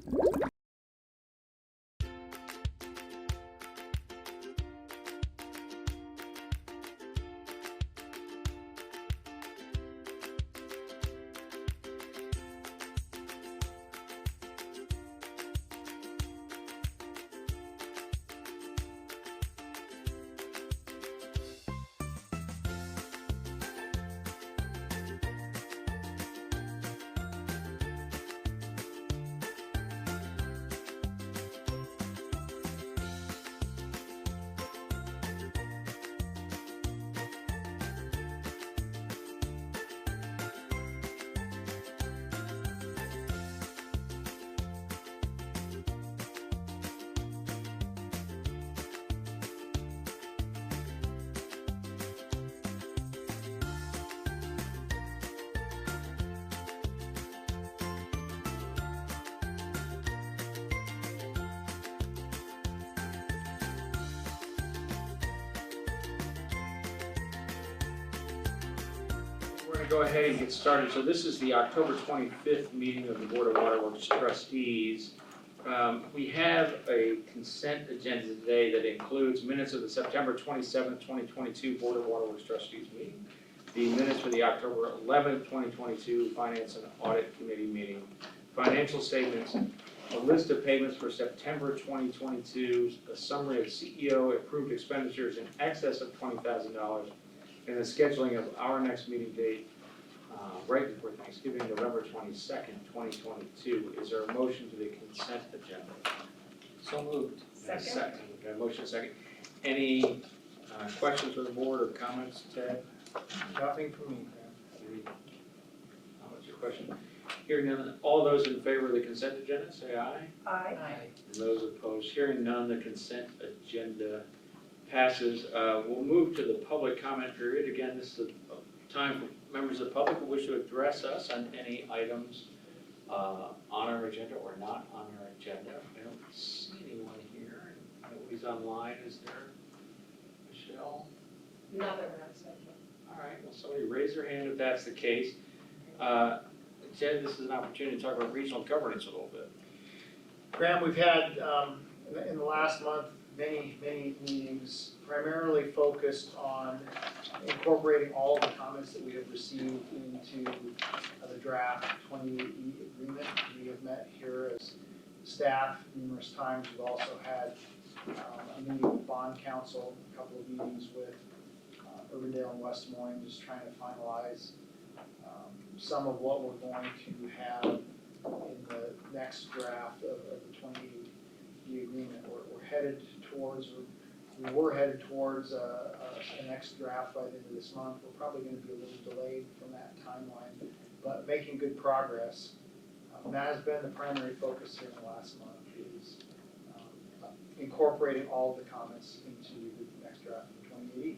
We're going to go ahead and get started. So this is the October 25th meeting of the Board of Waterworks Trustees. We have a consent agenda today that includes minutes of the September 27th, 2022 Board of Waterworks Trustees meeting, the minutes for the October 11th, 2022 Finance and Audit Committee meeting, financial statements, a list of payments for September 2022, a summary of CEO approved expenditures in excess of $20,000, and the scheduling of our next meeting date right before Thanksgiving, November 22nd, 2022. Is there a motion to the consent agenda? So moved. Second. Okay, motion second. Any questions from the board or comments, Ted? Nothing from me, What's your question? Hearing none, all those in favor of the consent agenda, say aye. Aye. And those opposed, hearing none, the consent agenda passes. We'll move to the public comment period. Again, this is a time for members of the public who wish to address us on any items on our agenda or not on our agenda. I don't see anyone here. Nobody's online, is there? Michelle? Not that we're not saying. All right, well, somebody raise their hand if that's the case. Ted, this is an opportunity to talk about regional governance a little bit. Graham, we've had, in the last month, many meetings, primarily focused on incorporating all the comments that we have received into the draft 28E agreement. We have met here as staff numerous times. We've also had a meeting with Bond Council, a couple of meetings with Urbandale and West Moines, just trying to finalize some of what we're going to have in the next draft of the 28E agreement. We're headed towards, we were headed towards the next draft by the end of this month. We're probably going to be a little delayed from that timeline, but making good progress. That has been the primary focus here in the last month, is incorporating all of the comments into the next draft of 28E.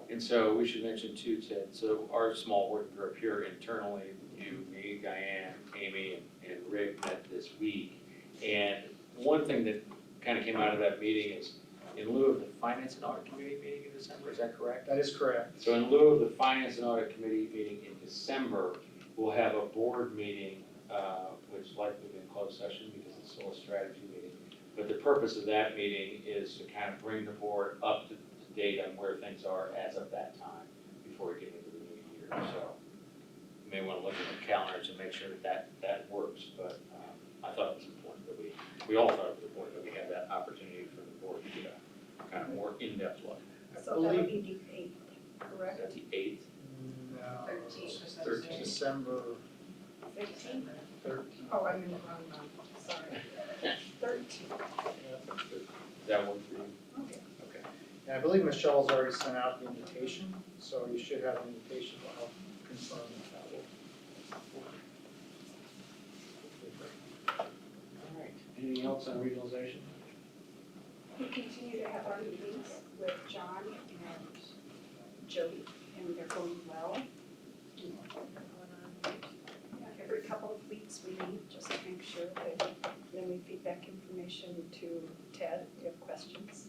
And so we should mention too, Ted, so our small working group here internally, you, me, Diane, Amy, and Rick met this week. And one thing that kind of came out of that meeting is, in lieu of the Finance and Audit Committee meeting in December, is that correct? That is correct. So in lieu of the Finance and Audit Committee meeting in December, we'll have a board meeting, which is likely to be in closed session because it's still a strategy meeting. But the purpose of that meeting is to kind of bring the board up to date on where things are as of that time before we get into the new year. So you may want to look at the calendars and make sure that works. But I thought it was important that we all thought it was important that we had that opportunity for the board to get a kind of more in-depth look. So that would be the 8th, correct? Is that the 8th? No. 13th. December 15th? 13th. Oh, I'm in the wrong month, sorry. 13th. Does that work for you? Okay. Okay. And I believe Michelle's already sent out the invitation, so you should have an invitation to help confirm that will. All right. Anything else on regionalization? We continue to have our meetings with John and Jody, and they're going well. Every couple of weeks we meet just to make sure that then we feed back information to Ted if you have questions.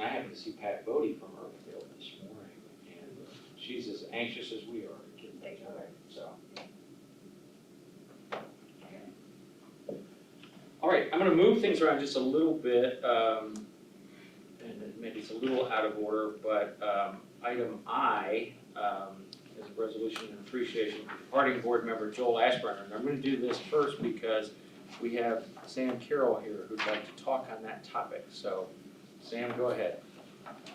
I happened to see Pat Bodie from Urbandale this morning, and she's as anxious as we are to get things right, so. I'm gonna move things around just a little bit, and maybe it's a little out of order, but item I is a resolution in appreciation for departing board member Joel Ashburner. And I'm gonna do this first because we have Sam Carroll here who'd like to talk on that topic. So, Sam, go ahead.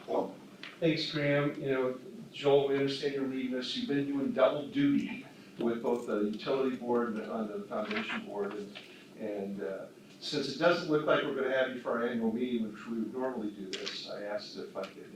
Well, thanks, Graham. You know, Joel, we understand you're leaving us. You've been doing double duty with both the utility board and on the foundation board. And since it doesn't look like we're gonna have you for our annual meeting, which we would normally do this, I asked if I could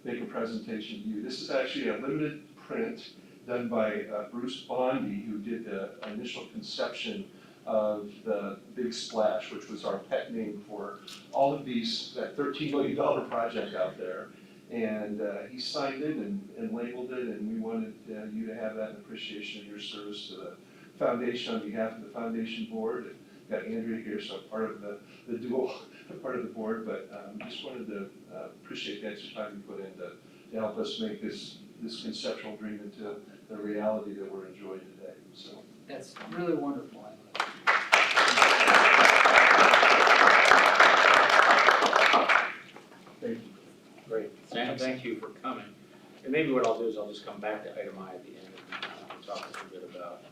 make a presentation to you. This is actually a limited print done by Bruce Bondi, who did the initial conception of the Big Splash, which was our pet name for all of these, that $13 million project out there. And he signed it and labeled it, and we wanted you to have that in appreciation of your service to the foundation on behalf of the foundation board. And got Andrea here, so I'm part of the dual part of the board, but just wanted to appreciate the extra time you put in to help us make this conceptual dream into the reality that we're enjoying today. So That's really wonderful. thank you. Great. Sam, thank you for coming. And maybe what I'll do is I'll just come back to item I at the end and talk a little bit about,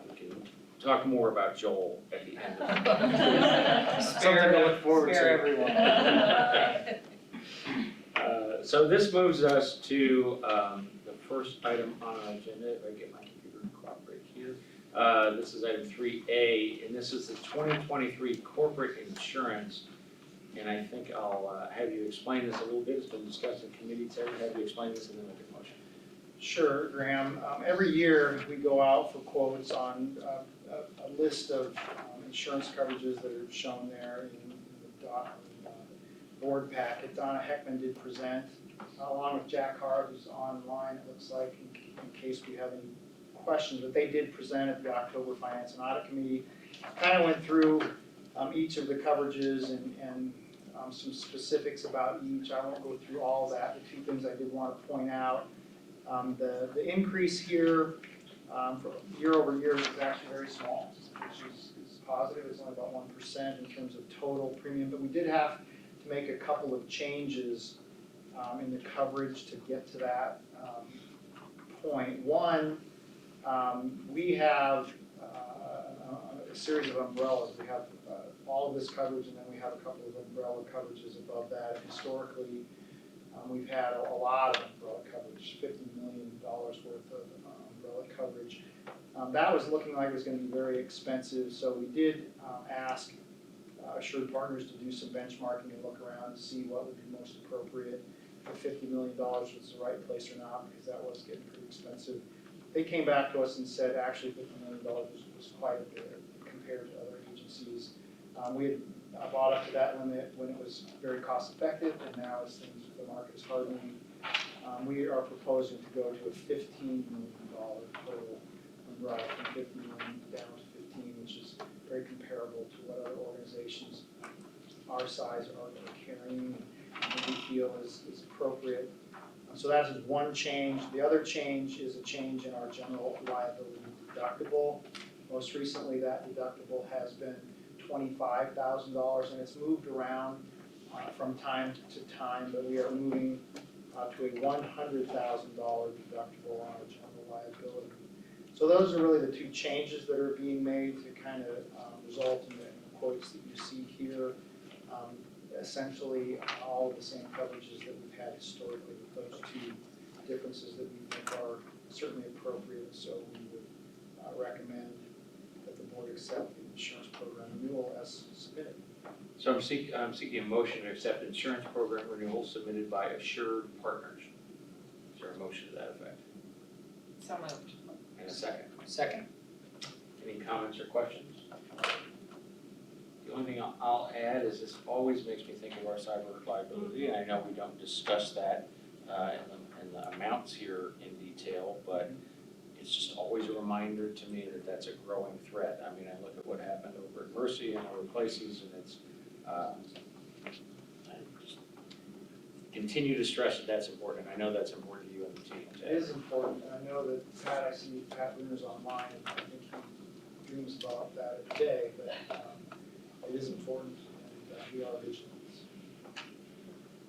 we can talk more about Joel at the end of Something to look forward to. Spare everyone. So this moves us to the first item on our agenda, if I get my computer to cooperate here. This is item 3A, and this is the 2023 corporate insurance. And I think I'll have you explain this a little bit. It's been discussed in committee. Terry, have you explain this and then make a motion. Sure, Graham. Every year, we go out for quotes on a list of insurance coverages that are shown there in the board packet. Donna Heckman did present, along with Jack Hart, who's online, it looks like, in case we have any questions. But they did present at the October Finance and Audit Committee. Kind of went through each of the coverages and some specifics about each. I won't go through all of that. The two things I did want to point out. The increase here for year over year is actually very small, which is positive. It's only about 1% in terms of total premium, but we did have to make a couple of changes in the coverage to get to that point. One, we have a series of umbrellas. We have all of this coverage, and then we have a couple of umbrella coverages above that. Historically, we've had a lot of umbrella coverage, $50 million worth of umbrella coverage. That was looking like it was going to be very expensive, so we did ask Assured Partners to do some benchmarking and look around to see what would be most appropriate. If $50 million was the right place or not, because that was getting pretty expensive. They came back to us and said actually $50 million was quite a bit compared to other agencies. We had bought up to that limit when it was very cost effective, and now as the market is hardening, we are proposing to go to a $15 million total umbrella, from 50 million down to 15, which is very comparable to what other organizations our size are carrying, and we feel is appropriate. So that's one change. The other change is a change in our general liability deductible. Most recently, that deductible has been $25,000, and it's moved around from time to time, but we are moving to a $100,000 deductible on our general liability. So those are really the two changes that are being made to kind of result in the quotes that you see here. Essentially, all of the same coverages that we've had historically, with those two differences that we think are certainly appropriate. So we would recommend that the board accept the insurance program renewal as submitted. So I'm seeking a motion to accept insurance program renewal submitted by Assured Partners. Is there a motion to that effect? So moved. And a second. Second. Any comments or questions? The only thing I'll add is this always makes me think of our cyber liability, and I know we don't discuss that in the amounts here in detail, but it's just always a reminder to me that that's a growing threat. I mean, I look at what happened over at Mercy and other places, and it's, I just continue to stress that that's important, and I know that's important to you and the team. It is important, and I know that Pat, I see Pat Luner's online, and I think he dreams about that every day, but it is important, and we are vigilant.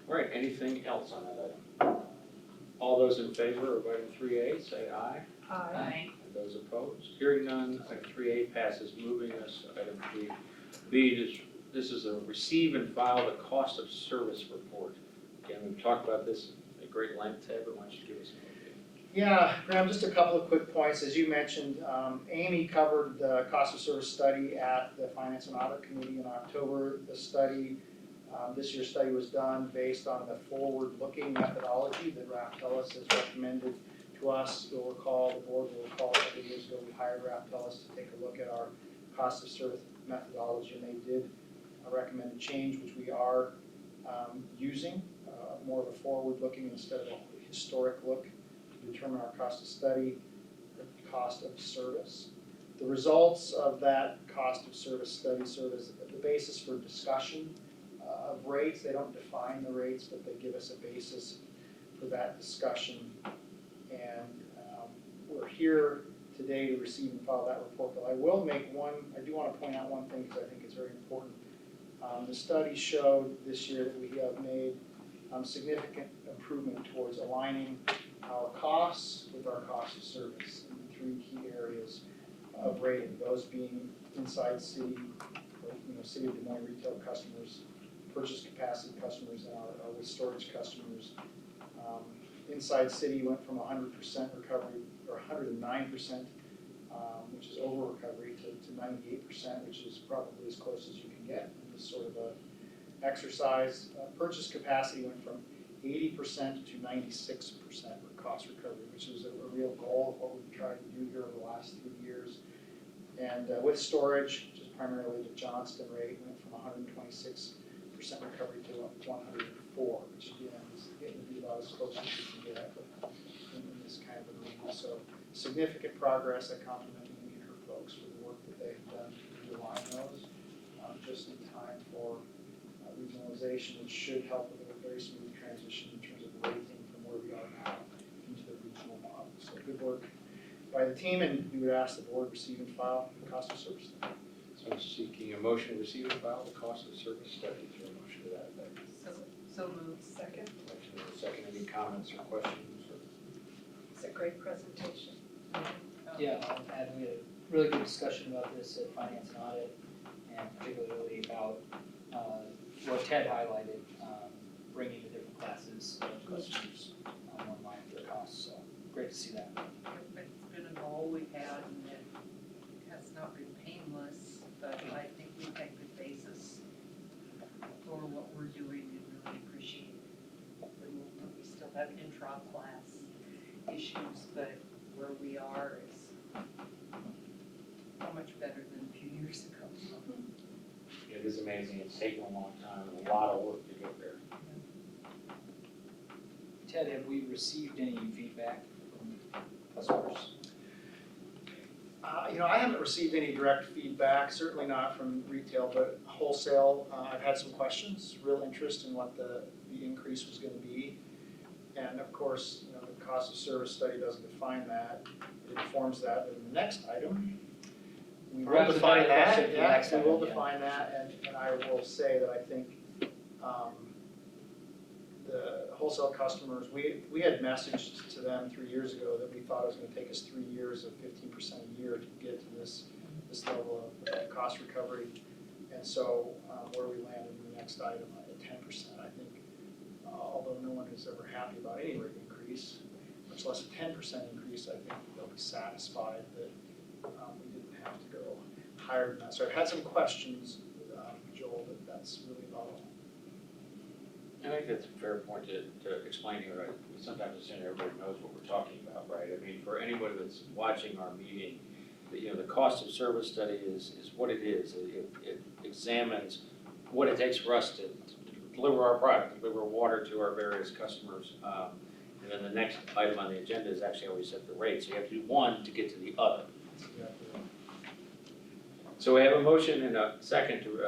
All right, anything else on that item? All those in favor of item 3A, say aye. Aye. And those opposed? Hearing none, item 3A passes. Moving us to item 3B, this is a receive and file the cost of service report. Again, we've talked about this at great length, Ted, but why don't you give us an overview? Yeah, Graham, just a couple of quick points. As you mentioned, Amy covered the cost of service study at the Finance and Audit Committee in October. The study, this year's study was done based on the forward-looking methodology that Raftellus has recommended to us. You'll recall, the board will recall, a couple of years ago, we hired Raftellus to take a look at our cost of service methodology, and they did recommend a change, which we are using, more of a forward-looking instead of a historic look to determine our cost of study, the cost of service. The results of that cost of service study serve as the basis for discussion of rates. They don't define the rates, but they give us a basis for that discussion. And we're here today to receive and file that report, but I will make one, I do want to point out one thing because I think it's very important. The study showed this year that we have made significant improvement towards aligning our costs with our cost of service in the three key areas of rating, those being inside city, city of Des Moines retail customers, purchase capacity customers, and our with storage customers. Inside city went from 100% recovery, or 109%, which is over recovery, to 98%, which is probably as close as you can get in this sort of a exercise. Purchase capacity went from 80% to 96% cost recovery, which is a real goal of what we've tried to do here over the last 3 years. And with storage, which is primarily the Johnston rate, went from 126% recovery to 104, which again is getting to be about as close as you can get in this kind of a arena. So significant progress. I compliment Amy and her folks for the work that they've done to align those just in time for regionalization, which should help with a very smooth transition in terms of rating from where we are now into the regional model. So good work by the team, and we would ask the board receive and file the cost of service study. So I'm seeking a motion to receive and file the cost of service study. Is there a motion to that effect? So moved. Second, Motion and a second. Any comments or questions? it's a great presentation. Yeah, and we had a really good discussion about this at Finance and Audit, and particularly about what Ted highlighted, bringing the different classes of customers more in line with their costs, so great to see that. It's been a goal we've had, and it has not been painless, but I think we've had good basis for what we're doing and really appreciate the movement. We still have intra-class issues, but where we are is so much better than a few years ago. It is amazing. It's taken a long time and a lot of work to get there. Ted, have we received any feedback from customers? I haven't received any direct feedback, certainly not from retail, but wholesale. I've had some questions, real interest in what the increase was going to be. And of course, the cost of service study doesn't define that. It informs that, but in the next item, we will Perhaps a define better that. question for the Yeah, next we will item, yeah. define that, and I will say that I think the wholesale customers, we had messaged to them 3 years ago that we thought it was going to take us 3 years of 15% a year to get to this level of cost recovery. And so where we landed in the next item at 10%, I think, although no one is ever happy about any rate increase, much less a 10% increase, I think they'll be satisfied that we didn't have to go higher than that. So I've had some questions, Joel, but that's really about all. I think that's a fair point to explain here, right? Sometimes assume everybody knows what we're talking about, right? I mean, for anybody that's watching our meeting, the cost of service study is what it is. It examines what it takes for us to deliver our product, deliver water to our various customers. And then the next item on the agenda is actually how we set the rate. So you have to do one to get to the other. So we have a motion and a second to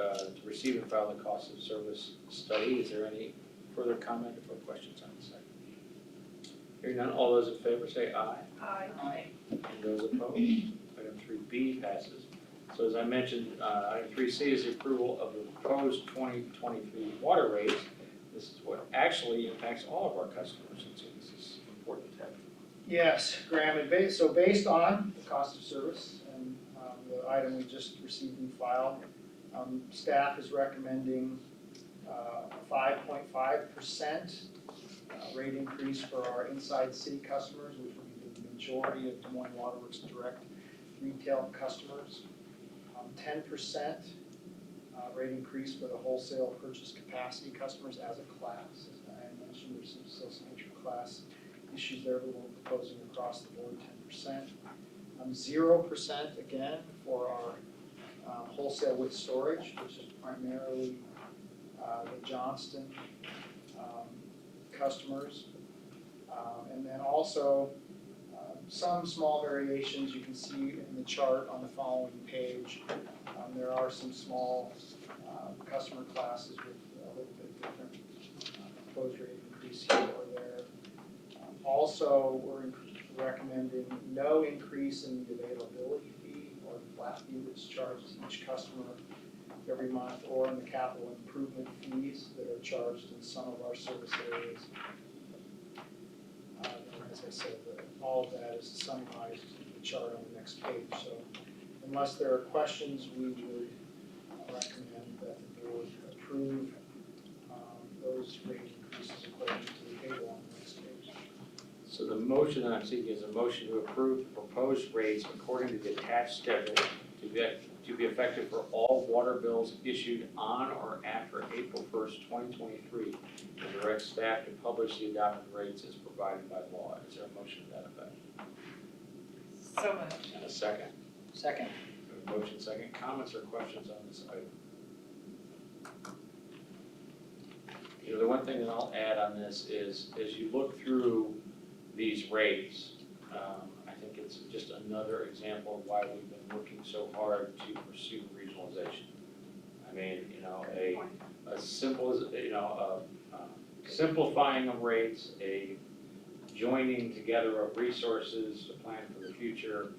receive and file the cost of service study. Is there any further comment or questions on the second? Hearing none, all those in favor say aye. Aye. Aye. And those opposed? Item 3B passes. So So as I mentioned, item 3C is the approval of the proposed 2023 water rates. This is what actually impacts all of our customers, and so this is important to have. Yes, Graham, and based on the cost of service and the item we just received and filed, staff is recommending a 5.5% rate increase for our inside city customers, which will be the majority of Des Moines Waterworks direct retail customers. 10% rate increase for the wholesale purchase capacity customers as a class. As I mentioned, there's still some intra-class issues there, but we're proposing across the board 10%. 0% again for our wholesale with storage, which is primarily the Johnston customers. And then also some small variations you can see in the chart on the following page. There are some small customer classes with a little bit different proposed rate increase here or there. Also, we're recommending no increase in the availability fee or the flat fee that's charged to each customer every month, or in the capital improvement fees that are charged in some of our service areas. As I said, all of that is summarized in the chart on the next page. So unless there are questions, we would recommend that the board approve those rate increases according to the table on the next page. So the motion I'm seeking is a motion to approve the proposed rates according to the attached schedule to be effective for all water bills issued on or after April 1st, 2023, and direct staff to publish the adopted rates as provided by law. Is there a motion to that effect? So much. And a second? Second. We have a motion second. Comments or questions on this item? You know, the one thing that I'll add on this is, as you look through these rates, I think it's just another example of why we've been working so hard to pursue regionalization. I mean, you know, a simple, simplifying of rates, a joining together of resources to plan for the future.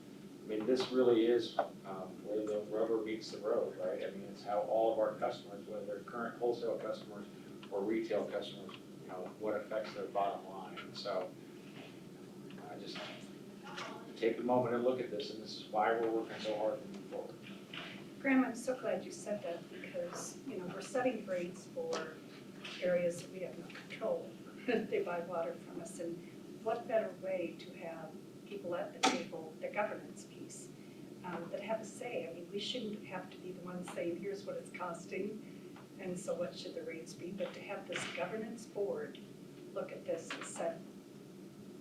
I mean, this really is where the rubber meets the road, right? I mean, it's how all of our customers, whether they're current wholesale customers or retail customers, you know, what affects their bottom line. So I just take a moment and look at this, and this is why we're working so hard to move forward. Graham, I'm so glad you said that because, you know, we're setting rates for areas that we have no control over. They buy water from us, and what better way to have people at the table, the governance piece, that have a say. I mean, we shouldn't have to be the ones saying, here's what it's costing, and so what should the rates be, but to have this governance board look at this and set,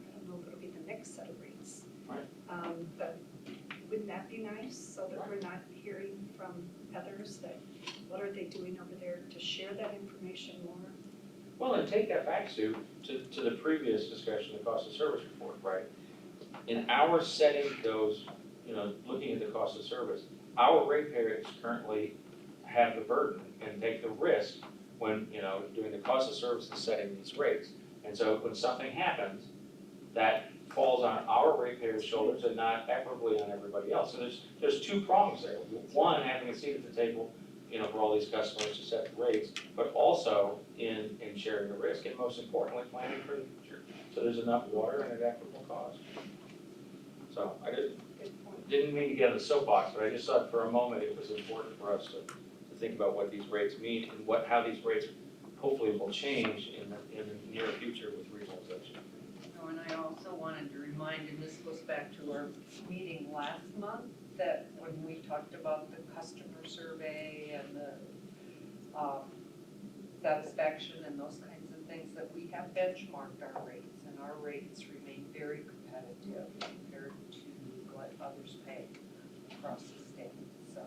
I don't know if it'll be the next set of rates. Right. But wouldn't that be nice, so that we're not hearing from others that, what are they doing over there to share that information more? Well, and take that back, Sue, to the previous discussion, the cost of service report, right? In our setting those, you know, looking at the cost of service, our ratepayers currently have the burden and take the risk when, you know, doing the cost of service and setting these rates. And so when something happens, that falls on our ratepayers' shoulders and not equitably on everybody else. So there's two prongs there. One, having a seat at the table, you know, for all these customers to set the rates, but also in sharing the risk, and most importantly, planning for the future. So there's enough water and at equitable cost. So I didn't mean to get on the soapbox, but I just thought for a moment it was important for us to think about what these rates mean and how these rates hopefully will change in the near future with regionalization. Oh, and I also wanted to remind, and this goes back to our meeting last month, that when we talked about the customer survey and the satisfaction and those kinds of things, that we have benchmarked our rates, and our rates remain very competitive compared to what others pay across the state, so.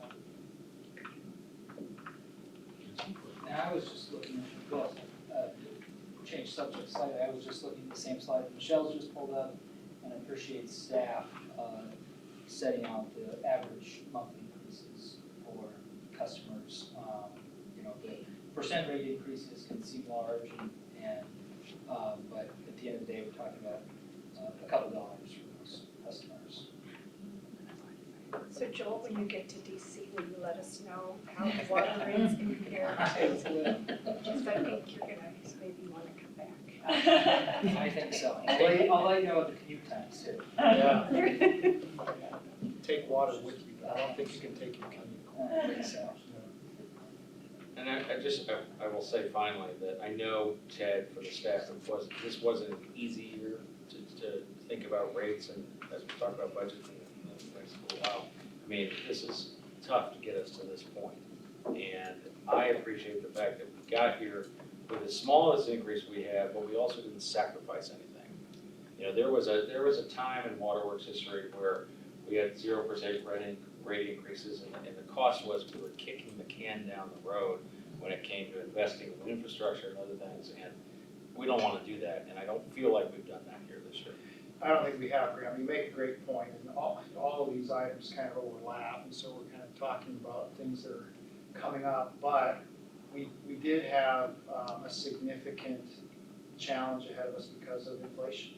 And I was just looking, well, change subject slightly, I was just looking at the same slide Michelle's just pulled up, and I appreciate staff setting out the average monthly increases for customers. You know, the percent rate increases can seem large, but at the end of the day, we're talking about a couple dollars for most customers. So Joel, when you get to DC, will you let us know how the water rates compare? Because I think you're gonna maybe wanna come back. I think so. I'll let you know what the commute times too. Yeah, take water with you, but I don't think you can take your commute. I think so. And I will say finally that I know Ted, for the staff, this wasn't an easy year to think about rates and as we talk about budget in the next little while. I mean, this is tough to get us to this point. And I appreciate the fact that we got here with the smallest increase we have, but we also didn't sacrifice anything. You know, there was a time in Waterworks history where we had 0% rate increases, and the cost was we were kicking the can down the road when it came to investing in infrastructure and other things, and we don't want to do that, and I don't feel like we've done that here this year. I don't think we have, Graham. You make a great point, and all of these items kind of overlap, and so we're kind of talking about things that are coming up, but we did have a significant challenge ahead of us because of inflation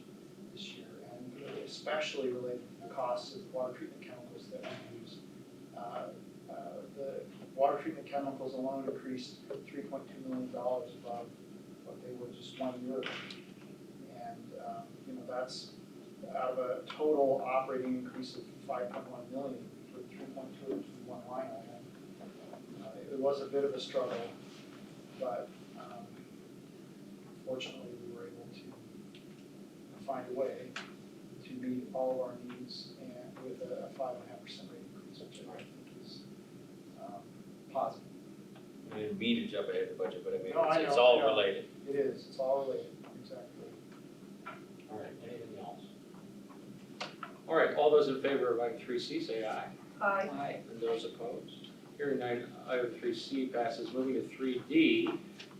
this year, and especially related to the costs of water treatment chemicals that we use. The water treatment chemicals alone increased $3.2 million above what they were just 1 year ago. And, that's out of a total operating increase of $5.1 million, for 3.2 into one line item. It was a bit of a struggle, but fortunately we were able to find a way to meet all of our needs and with a 5.5% rate increase, which I think is positive. I didn't mean to jump ahead of the budget, but I mean, No, I it's know, all I know. related. It is, it's all related, exactly. All right, anything else? All right, all those in favor of item 3C, say aye. Aye. Aye. And those opposed? Hearing none, item 3C passes. Moving to 3D,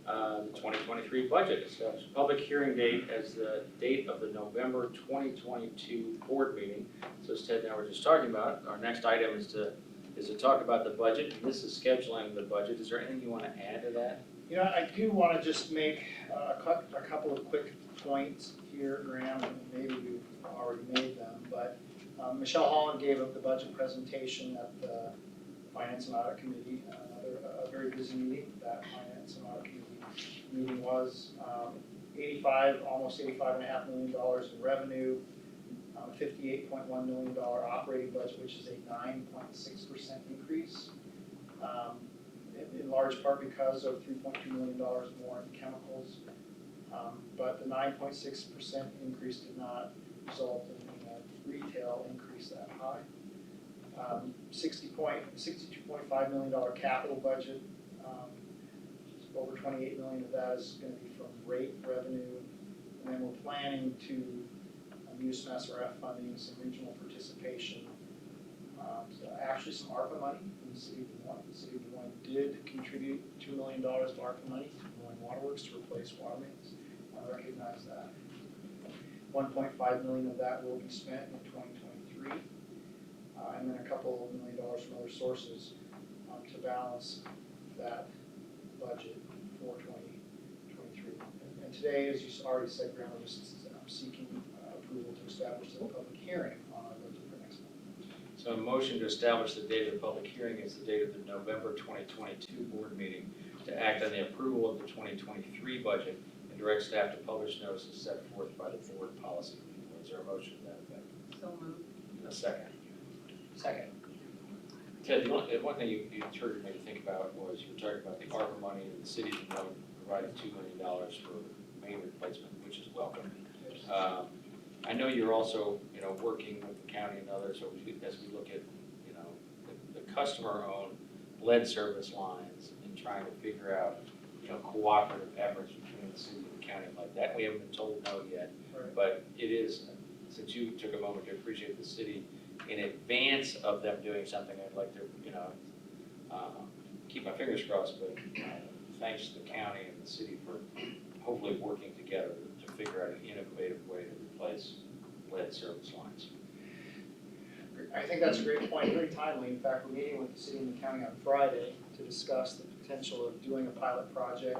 the 2023 budget. Establish a public hearing date as the date of the November 2022 board meeting. So as Ted and I were just talking about, our next item is to talk about the budget. And this is scheduling the budget. Is there anything you want to add to that? I do want to just make a couple of quick points here, Graham, and maybe you've already made them, but Michelle Holland gave up the budget presentation at the Finance and Audit Committee, a very busy meeting. That Finance and Audit Committee meeting was almost $85.5 million in revenue, $58.1 million operating budget, which is a 9.6% increase. In large part because of $3.2 million more in chemicals. But the 9.6% increase did not result in a retail increase that high. $62.5 million capital budget. Over $28 million of that is going to be from rate revenue. And then we're planning to use some SRF funding, some regional participation. So actually some ARPA money from the city of Des Moines. The city of Des Moines did contribute $2 million of ARPA money to Des Moines Waterworks to replace water mains. I recognize that. $1.5 million of that will be spent in 2023. And then a couple of $1 million from other sources to balance that budget for 2023. And today, as you already said, Graham, we're just seeking approval to establish a public hearing on our budget for next month. So a motion to establish the date of the public hearing is the date of the November 2022 board meeting to act on the approval of the 2023 budget and direct staff to publish notices set forth by the board policy manual. Is there a motion to that effect? So moved. A second. Second. Ted, the one thing you triggered me to think about was you were talking about the ARPA money and the city providing $2 million for main replacement, which is welcome. I know you're also, working with the county and others as we look at, the customer-owned lead service lines and trying to figure out, cooperative efforts between the city and the county like that. We haven't been told no yet, Right. but it is, since you took a moment to appreciate the city in advance of them doing something, I'd like to, keep my fingers crossed, but thanks to the county and the city for hopefully working together to figure out an innovative way to replace lead service lines. I think that's a great point, very timely. In fact, we're meeting with the city and the county on Friday to discuss the potential of doing a pilot project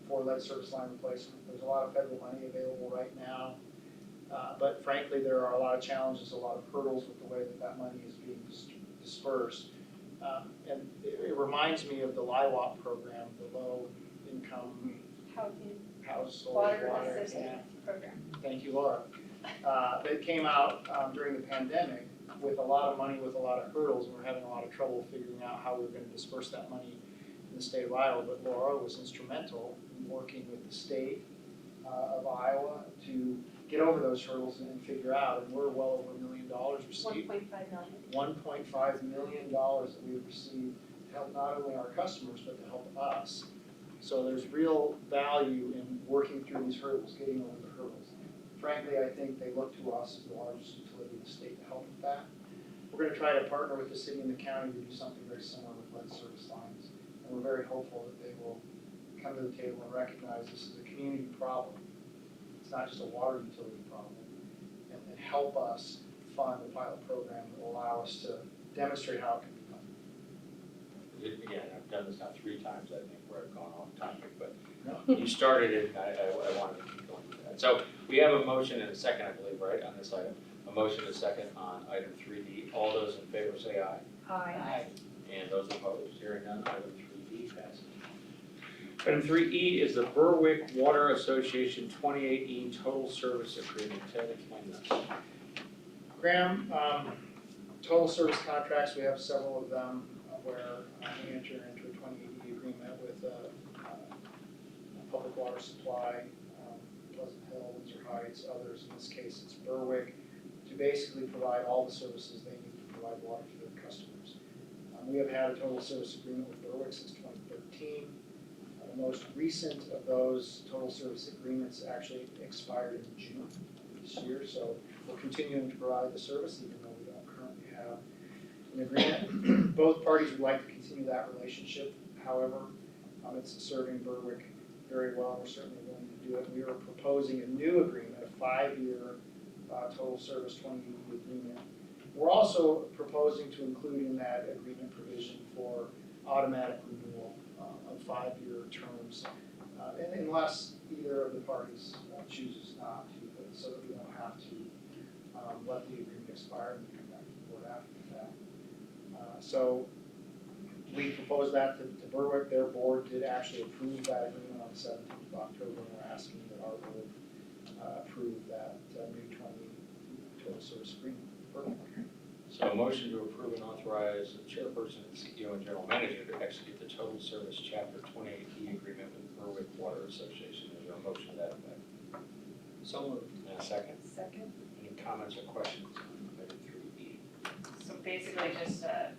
for lead service line replacement. There's a lot of federal money available right now But frankly, there are a lot of challenges, a lot of hurdles with the way that money is being dispersed. And it reminds me of the LIWAP program, the low income Housing, household water water. assistance program. Thank you, Laura. That came out during the pandemic with a lot of money, with a lot of hurdles, and we're having a lot of trouble figuring out how we're gonna disperse that money in the state of Iowa. But Laura was instrumental in working with the state of Iowa to get over those hurdles and figure out, and we're well over $1 million received. 1.5 million. $1.5 million that we've received to help not only our customers, but to help us. So there's real value in working through these hurdles, getting over the hurdles. Frankly, I think they look to us as the largest utility in the state to help with that. We're gonna try to partner with the city and the county to do something very similar with lead service lines. And we're very hopeful that they will come to the table and recognize this is a community problem. It's not just a water utility problem. And help us fund a pilot program that will allow us to demonstrate how it can be done. Again, I've done this now 3 times, I think, where I've gone off topic, but No. you started it, and I wanted to keep going with that. So we have a motion and a second, I believe, right, on this item? A motion and a second on item 3D. All those in favor say aye. Aye. And those opposed, hearing none, item 3D passes. Item 3E is the Berwick Water Association 28E Total Service Agreement. Ted, explain this. Graham, total service contracts, we have several of them where we enter into a 28E agreement with public water supply, Pleasant Hill, Windsor Heights, others. In this case, it's Berwick, to basically provide all the services they need to provide water to their customers. We have had a total service agreement with Berwick since 2013. The most recent of those total service agreements actually expired in June of this year, so we're continuing to provide the service even though we don't currently have an agreement. Both parties would like to continue that relationship, however, it's serving Berwick very well, we're certainly willing to do it. We are proposing a new agreement, a 5-year total service 20-year agreement. We're also proposing to include in that agreement provision for automatic renewal of 5-year terms, unless either of the parties chooses not to, but so that we don't have to let the agreement expire and come back to the board after that. So we proposed that to Berwick. Their board did actually approve that agreement on the 17th of October, and we're asking that our board approve that new 20 total service agreement. Berwick. So a motion to approve and authorize the chairperson, CEO, and general manager to execute the total service chapter 28E agreement with Berwick Water Association. Is there a motion to that effect? So moved. And a second? Second. Any comments or questions on item 3E? So basically just a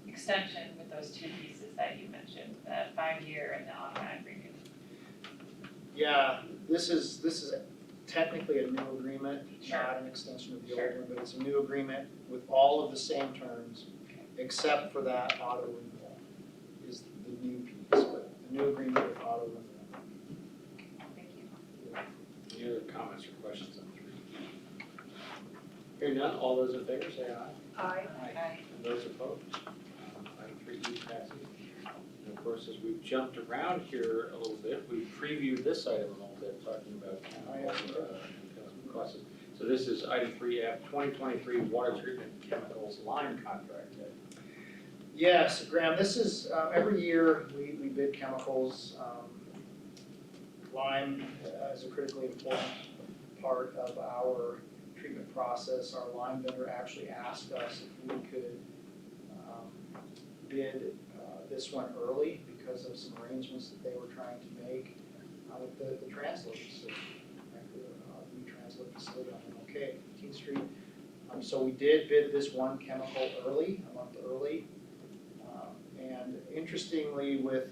extension with those 2 pieces that you mentioned, the 5-year and the automatic renewal. Yeah, this is technically a new agreement, Sure. not an extension of the Sure. old one, but it's a new agreement with all of the same terms, except for that auto renewal is the new piece, but the new agreement with auto renewal. Thank you. Any other comments or questions on 3E? Hearing none, all those in favor say aye. Aye. Aye. And those opposed? Item 3E passes. And of course, as we've jumped around here a little bit, we previewed this item a little bit, talking about chemical costs. So this is item 3F, 2023 water treatment chemicals line contract. Yes, Graham, this is, every year we bid chemicals. Lime is a critically important part of our treatment process. Our lime vendor actually asked us if we could bid this one early because of some arrangements that they were trying to make with the transload facility. Frankly, a new transload facility on MLK at 15th Street. So we did bid this one chemical early, a month early. And interestingly, with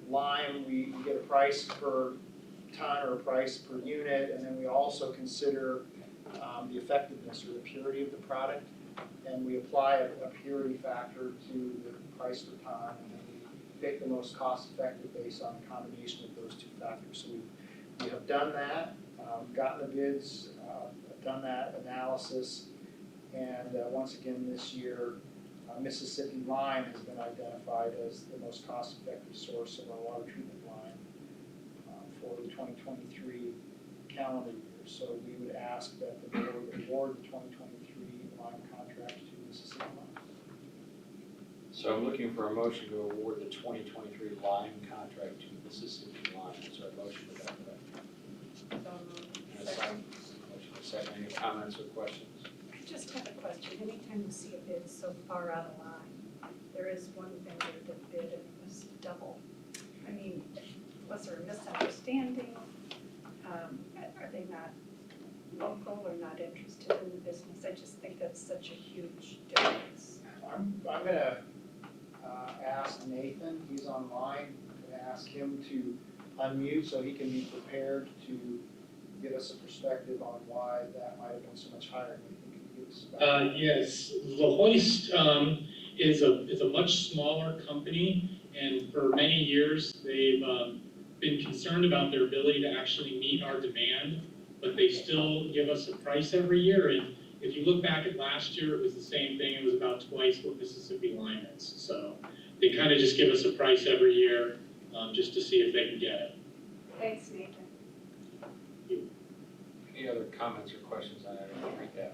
lime, we get a price per ton or a price per unit, and then we also consider the effectiveness or the purity of the product. And we apply a purity factor to the price per ton, and then we pick the most cost-effective based on a combination of those 2 factors. So we have done that, gotten the bids, done that analysis, and once again this year, Mississippi lime has been identified as the most cost-effective source of our water treatment line for the 2023 calendar year. So we would ask that the board award the 2023 line contract to Mississippi Line. So I'm looking for a motion to award the 2023 line contract to Mississippi Line. Is there a motion to that effect? So moved. And a second. Motion a second. Any comments or questions? I just have a question. Anytime you see a bid so far out of line, there is one vendor that bid and it was double. I mean, was there a misunderstanding? Are they not local or not interested in the business? I just think that's such a huge difference. I'm gonna ask Nathan, he's online, I'm gonna ask him to unmute so he can be prepared to give us a perspective on why that might have been so much higher. Nathan, can you give us a background? Yes, the Hoist is a much smaller company, and for many years, they've been concerned about their ability to actually meet our demand, but they still give us a price every year, and if you look back at last year, it was the same thing, it was about twice what Mississippi Line is, so they kind of just give us a price every year, just to see if they can get it. Thanks, Nathan. Any other comments or questions on item 3F?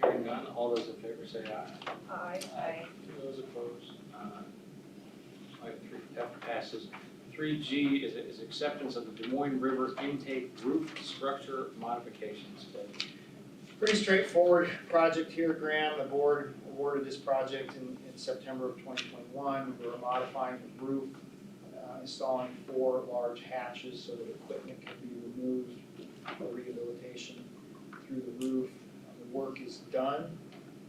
Hearing none, all those in favor say aye. Aye. Those opposed? Item 3F passes. 3G is acceptance of the Des Moines River intake roof structure modifications. Pretty straightforward project here, Graham. The board awarded this project in September of 2021. We were modifying the roof, installing 4 large hatches so that equipment could be removed for rehabilitation through the roof. The work is done.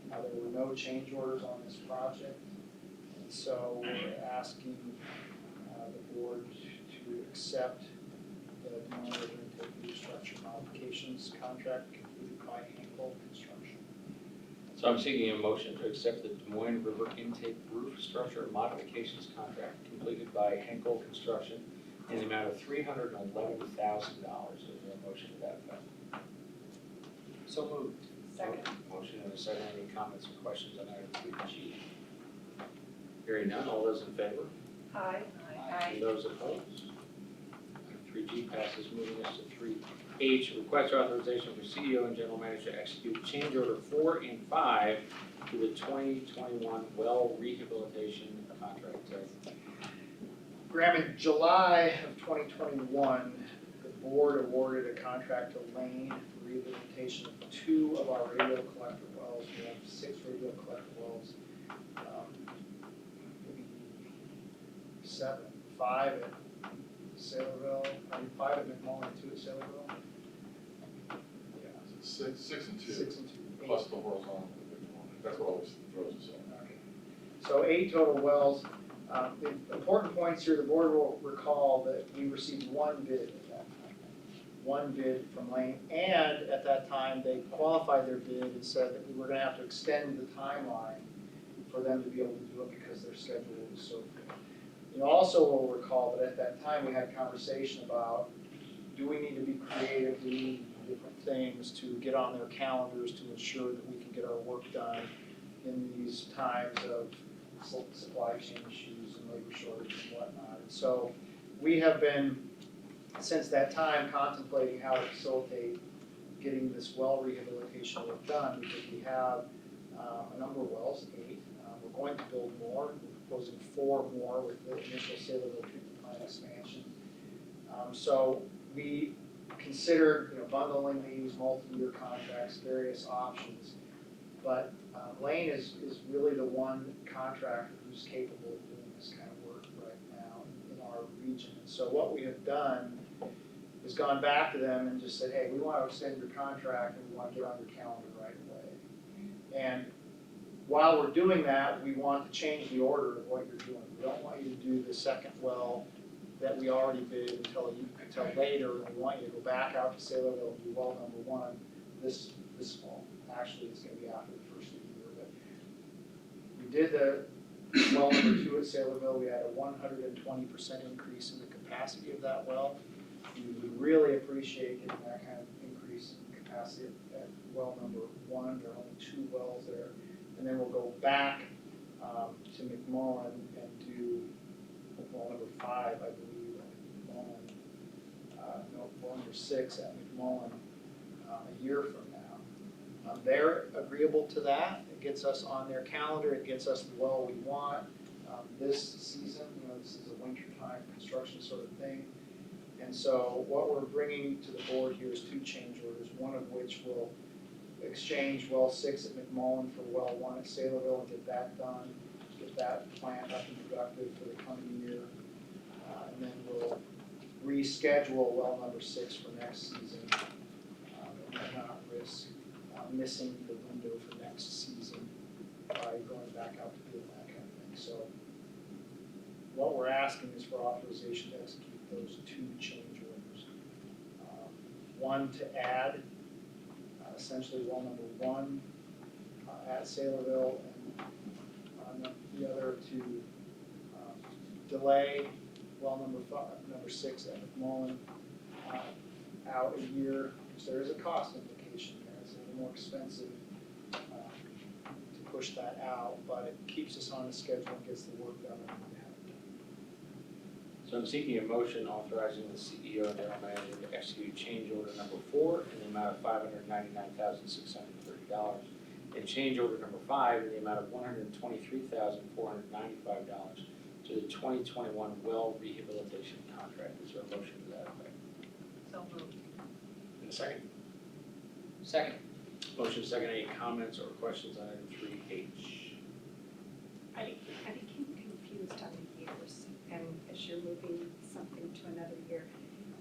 There were no change orders on this project. And so we're asking the board to accept the Des Moines River intake roof structure modifications contract completed by Henkel Construction. So I'm seeking a motion to accept the Des Moines River intake roof structure modifications contract completed by Henkel Construction in the amount of $311,000. Is there a motion to that effect? So moved. Second. Motion and a second. Any comments or questions on item 3G? Hearing none, all those in favor? Aye. And those opposed? Item 3G passes, moving us to 3H, request authorization for CEO and general manager to execute change order 4 and 5 to the 2021 well rehabilitation contract. Graham, in July of 2021, the board awarded a contract to Lane for rehabilitation of 2 of our radial collector wells. We have 6 radial collector wells, maybe 7, 5 at Sailorville, 5 at McMullen, 2 at Sailorville. Yeah, Six and two, 6 and 2. plus the horizontal, that's what always throws us off. Okay. So 8 total wells. The important points here, the board will recall that we received 1 bid at that time. 1 bid from Lane, and at that time, they qualified their bid and said that we were gonna have to extend the timeline for them to be able to do it because their schedule was so good. You also will recall that at that time, we had a conversation about, do we need to be creative, do we need to do different things to get on their calendars to ensure that we can get our work done in these times of supply chain issues and labor shortage and whatnot. And so we have been, since that time, contemplating how to facilitate getting this well rehabilitation work done, because we have a number of wells, 8. We're going to build more. We're proposing 4 more with the initial Sailorville treatment plant expansion. So we considered, bundling these multi-year contracts, various options. But Lane is really the one contractor who's capable of doing this kind of work right now in our region. And so what we have done is gone back to them and just said, hey, we want to extend your contract and we want to get on your calendar right away. And while we're doing that, we want to change the order of what you're doing. We don't want you to do the second well that we already bid until later. We want you to go back out to Sailorville and do well number 1 this fall. Actually, it's going to be after the first of the year, but we did the well number 2 at Sailorville. We had a 120% increase in the capacity of that well. We would really appreciate getting that kind of increase in capacity at well number 1. There are only 2 wells there. And then we'll go back to McMullen and do well number 5, I believe, at McMullen. No, well number 6 at McMullen a year from now. They're agreeable to that. It gets us on their calendar. It gets us the well we want. This season, this is a wintertime construction sort of thing. And so what we're bringing to the board here is 2 change orders, one of which will exchange well 6 at McMullen for well 1 at Saylorville and get that done, get that plant up and productive for the coming year. And then we'll reschedule well number 6 for next season. And not risk missing the window for next season by going back out to bid and that kind of thing. So what we're asking is for authorization to execute those 2 change orders. One to add essentially well number 1 at Saylorville, and the other to delay well number 6 at McMullen out a year, because there is a cost implication there. It's a little more expensive to push that out, but it keeps us on the schedule and gets the work done that we have to do. So I'm seeking a motion authorizing the CEO and general manager to execute change order number 4 in the amount of $599,630, and change order number 5 in the amount of $123,495 to the 2021 well rehabilitation contract. Is there a motion to that effect? So moved. In a second. Second. Motion second. Any comments or questions on item 3H? I became confused on the years, and as you're moving something to another year.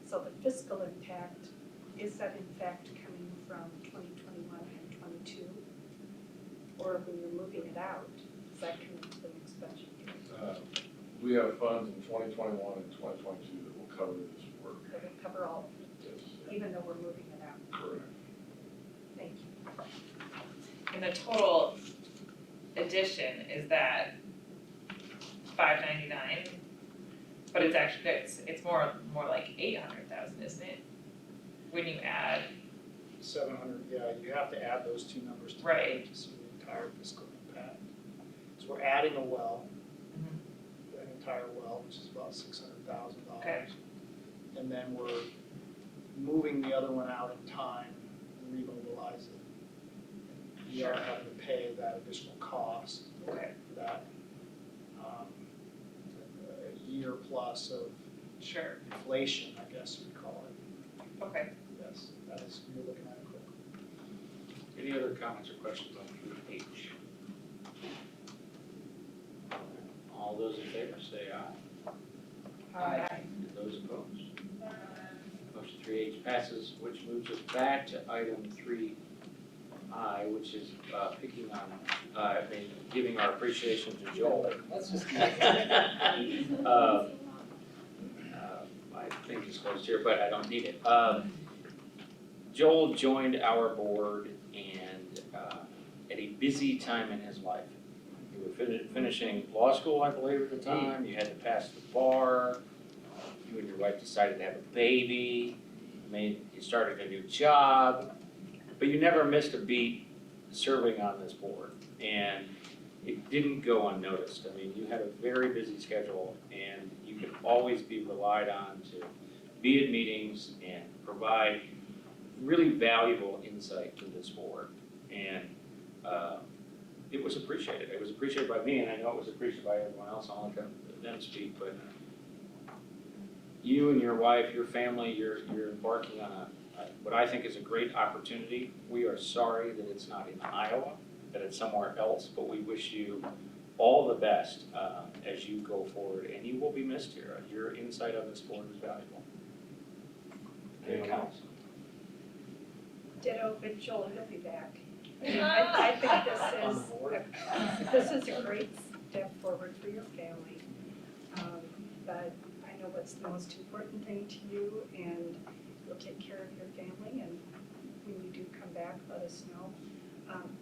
So the fiscal impact, is that in fact coming from 2021 and 22? Or when you're moving it out, is that coming to the next budget year? We have funds in 2021 and 2022 that will cover this work. That would cover all, Yes, even though we're moving it out? correct. Thank you. And the total addition is that $599, but it's actually, it's more like 800,000, isn't it? When you add, 700, yeah, you have to add those 2 numbers together Right. to see the entire fiscal impact. So we're adding a well, an entire well, which is about $600,000. Okay. And then we're moving the other one out in time, remobilize it. We are having to pay that additional cost okay, for that a year plus of sure, inflation, I guess we'd call it. okay. Yes, that is, you're looking at it correctly. Any other comments or questions on 3H? All those in favor say aye. Aye. And those opposed? Motion 3H passes, which moves us back to item 3I, which is picking on, giving our appreciation to Joel. Let's just. My thing is closed here, but I don't need it. Joel joined our board and at a busy time in his life. You were finishing law school, I believe, at the time. You had to pass the bar. You and your wife decided to have a baby. You started a new job, but you never missed a beat serving on this board. And it didn't go unnoticed. I mean, you had a very busy schedule, and you could always be relied on to be at meetings and provide really valuable insight to this board. And it was appreciated. It was appreciated by me, and I know it was appreciated by everyone else. I'll let them speak, but you and your wife, your family, you're embarking on what I think is a great opportunity. We are sorry that it's not in Iowa, that it's somewhere else, but we wish you all the best as you go forward, and you will be missed here. Your insight on this board is valuable. Any comments? Ditto, but Joel, he'll be back. I think this is a great step forward for your family. But I know what's the most important thing to you, and you'll take care of your family, and when you do come back, let us know.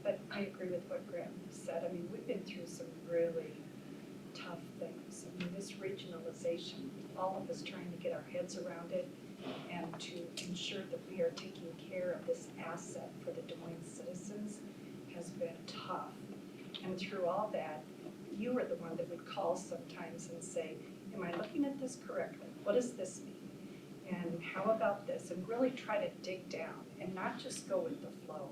But I agree with what Graham said. I mean, we've been through some really tough things. I mean, this regionalization, all of us trying to get our heads around it and to ensure that we are taking care of this asset for the Des Moines citizens has been tough. And through all that, you were the one that would call sometimes and say, am I looking at this correctly? What does this mean? And how about this? And really try to dig down and not just go with the flow,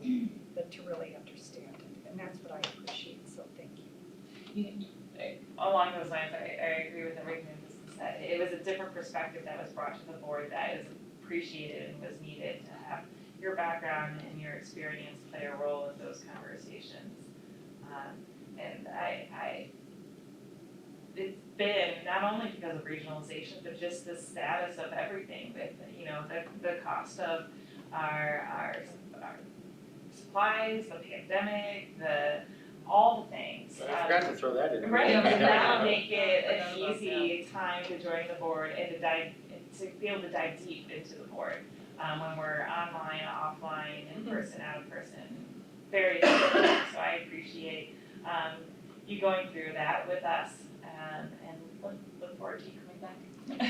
but to really understand it. And that's what I appreciate, so thank you. Along those lines, I agree with everything that was said. It was a different perspective that was brought to the board that is appreciated and was needed to have your background and your experience play a role in those conversations. And it's been, not only because of regionalization, but just the status of everything with, you know, the cost of our supplies, the pandemic, all the things. I forgot to throw that in. Right, Yeah. does that make it I forgot an about easy time to join the board and to be able to dive deep into the board? When we're online, offline, in person, out of person, very different. So I appreciate, you going through that with us, and look forward to you coming back.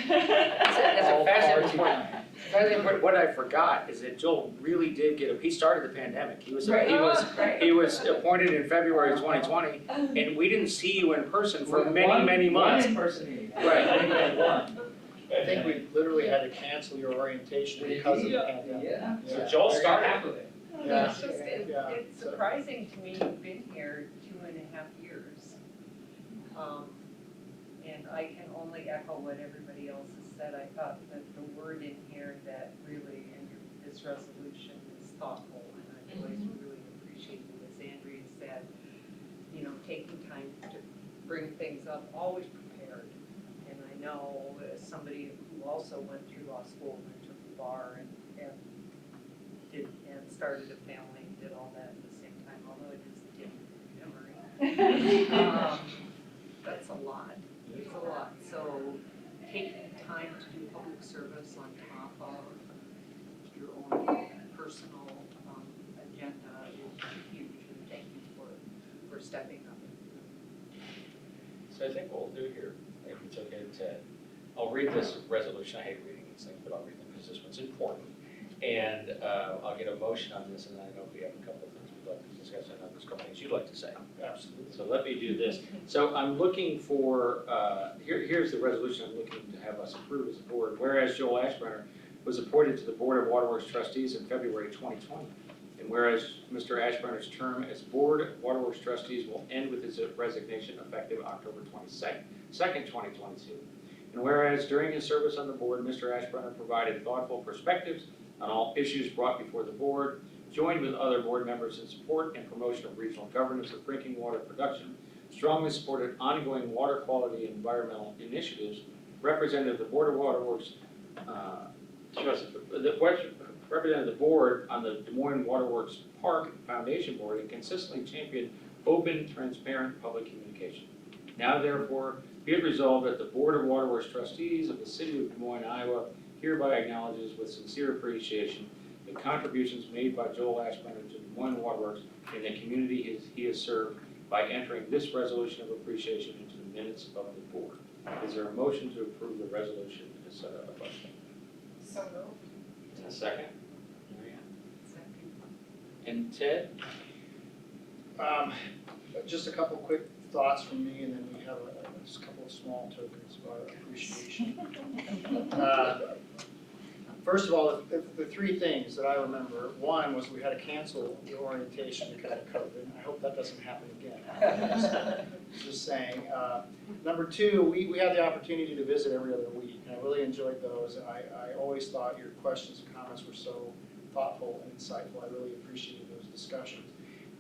That's a All fascinating point. party time. Fascinating point. What I forgot is that Joel really did he started the pandemic. He was appointed in February of 2020, and we didn't see you in person for many months. One in-person meeting. Right. I think we had one. I think we literally had to cancel your orientation because of the pandemic. Yeah. So Joel Very started. happy with it. Yeah. It's just, Yeah. it's surprising to me, you've been here 2.5 years. And I can only echo what everybody else has said. I thought that the word in here that really, in this resolution is thoughtful, and I always really appreciated, as Andrea said, you know, taking time to bring things up, always prepared. And I know as somebody who also went through law school and took the bar and started a family and did all that at the same time, although it is dim memory. That's a lot. It's a lot. So taking time to do public service on top of your own personal agenda is huge, and thank you for stepping up. So I think what we'll do here, if it's okay, Ted, I'll read this resolution. I hate reading these things, but I'll read them because this one's important. And I'll get a motion on this, and I know we have a couple of things we'd like to discuss. I know there's a couple things you'd like to say. Absolutely. So let me do this. So I'm looking for, here's the resolution I'm looking to have us approve as a board. Whereas Joel Ashburner was appointed to the Board of Waterworks Trustees in February 2020. And whereas Mr. Ashburner's term as Board Waterworks Trustees will end with his resignation effective October 22nd, 2022. And whereas during his service on the board, Mr. Ashburner provided thoughtful perspectives on all issues brought before the board, joined with other board members in support and promotion of regional governance of drinking water production, strongly supported ongoing water quality and environmental initiatives, represented the Board of Waterworks, represented the board on the Des Moines Waterworks Park Foundation Board, and consistently championed open, transparent public communication. Now therefore, be it resolved that the Board of Waterworks Trustees of the City of Des Moines, Iowa, hereby acknowledges with sincere appreciation the contributions made by Joel Ashburner to Des Moines Waterworks and the community he has served by entering this resolution of appreciation into the minutes of the board. Is there a motion to approve the resolution as above? So moved. And a second? And Ted? Just a couple quick thoughts from me, and then we have just a couple of small tokens of our appreciation. First of all, the three things that I remember, one was we had to cancel the orientation because of COVID. I hope that doesn't happen again. Just saying. Number two, we had the opportunity to visit every other week, and I really enjoyed those, and I always thought your questions and comments were so thoughtful and insightful. I really appreciated those discussions.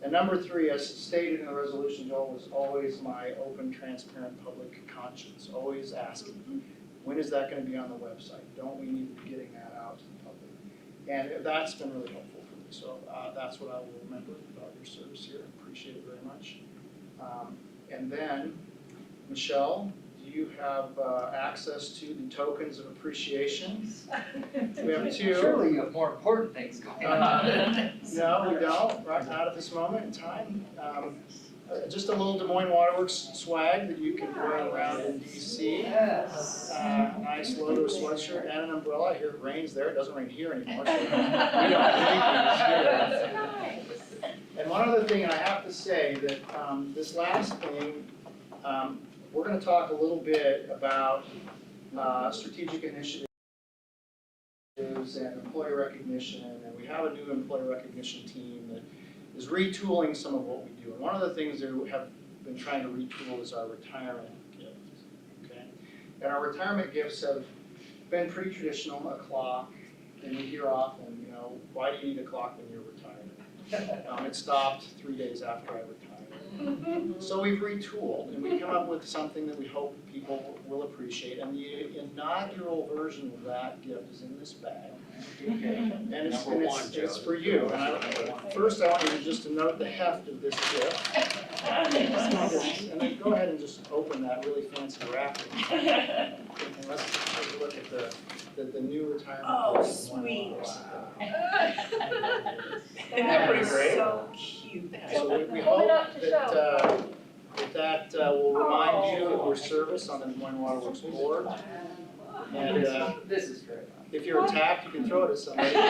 And number three, as stated in the resolution, Joel, was always my open, transparent public conscience, always asking, when is that going to be on the website? Don't we need to be getting that out to the public? And that's been really helpful for me. So that's what I will remember about your service here. Appreciate it very much. And then, Michelle, do you have access to the tokens of appreciation? We have two. Surely you have more important things going on. No, we don't, right, not at this moment in time. Just a little Des Moines Waterworks swag that you can wear around in DC. Yes. Nice logo sweatshirt and an umbrella. I hear it rains there. It doesn't rain here anymore. So we don't need these here. And one other thing, and I have to say that this last thing, we're going to talk a little bit about strategic initiatives. incentives and employee recognition, and we have a new employee recognition team that is retooling some of what we do. And one of the things that we have been trying to retool is our retirement gift, okay? And our retirement gifts have been pretty traditional, a clock, and you hear often, you know, why do you need a clock when you're retired? It stopped 3 days after I retired. So we've retooled, and we come up with something that we hope people will appreciate, and the inaugural version of that gift is in this bag. And it's, Number and one, Joe. it's for you, and first I want you to just to note the heft of this gift. And then go ahead and just open that really fancy wrapping. And let's take a look at the new retirement. Oh, gift. sweet. Isn't that pretty great? So cute. So we Hold hope it up to that will remind you of your service on the Moines Water Works board. And This is great. if you're attacked, you can throw it at somebody. It'll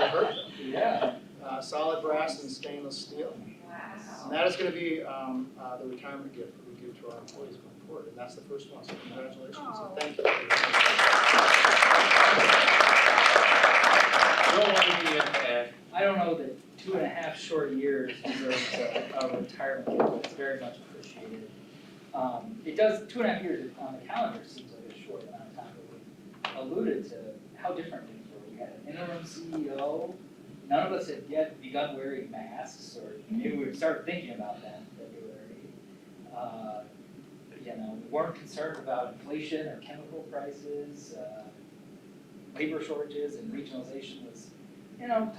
hurt them. Yeah. Solid brass and stainless steel. And that is gonna be the retirement gift that we give to our employees going forward, and that's the first one, so congratulations, and thank you. I don't know that 2.5 short years deserves a retirement gift, but it's very much appreciated. It does, 2.5 years on the calendar seems like a short amount of time, but we alluded to how different things were. We had an interim CEO, none of us had yet begun wearing masks, or maybe we would start thinking about that in February. You know, we weren't concerned about inflation or chemical prices, labor shortages and regionalization was, you know,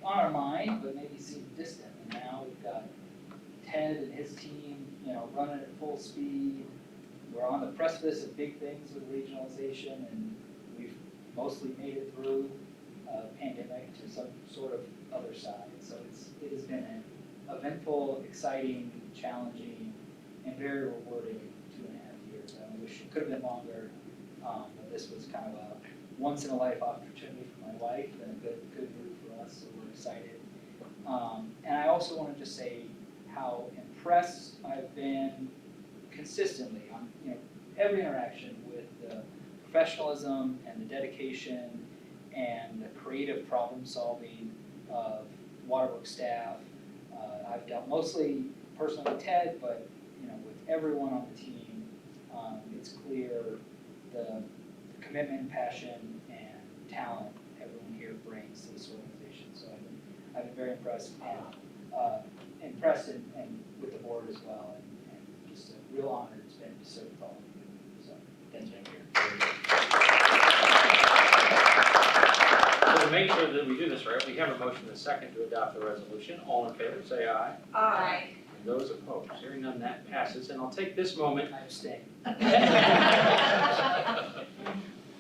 on our mind, but maybe seemed distant. And now we've got Ted and his team, you know, running at full speed. We're on the precipice of big things with regionalization, and we've mostly made it through pandemic to some sort of other side. So it has been an eventful, exciting, challenging, and very rewarding 2.5 years. I wish it could have been longer, but this was kind of a once-in-a-life opportunity for my wife and a good move for us, so we're excited. And I also wanted to say how impressed I've been consistently on, you know, every interaction with the professionalism and the dedication and the creative problem solving of Waterworks staff. I've dealt mostly personally with Ted, but you know, with everyone on the team, it's clear the commitment, passion, and talent everyone here brings to this organization. So I've been very impressed and with the board as well, and just a real honor it's been to serve with all of you. So thank you. So to make sure that we do this right, we have a motion and a second to adopt the resolution. All in favor, say aye. Aye. And those opposed, hearing none, that passes. And I'll take this moment. I abstain.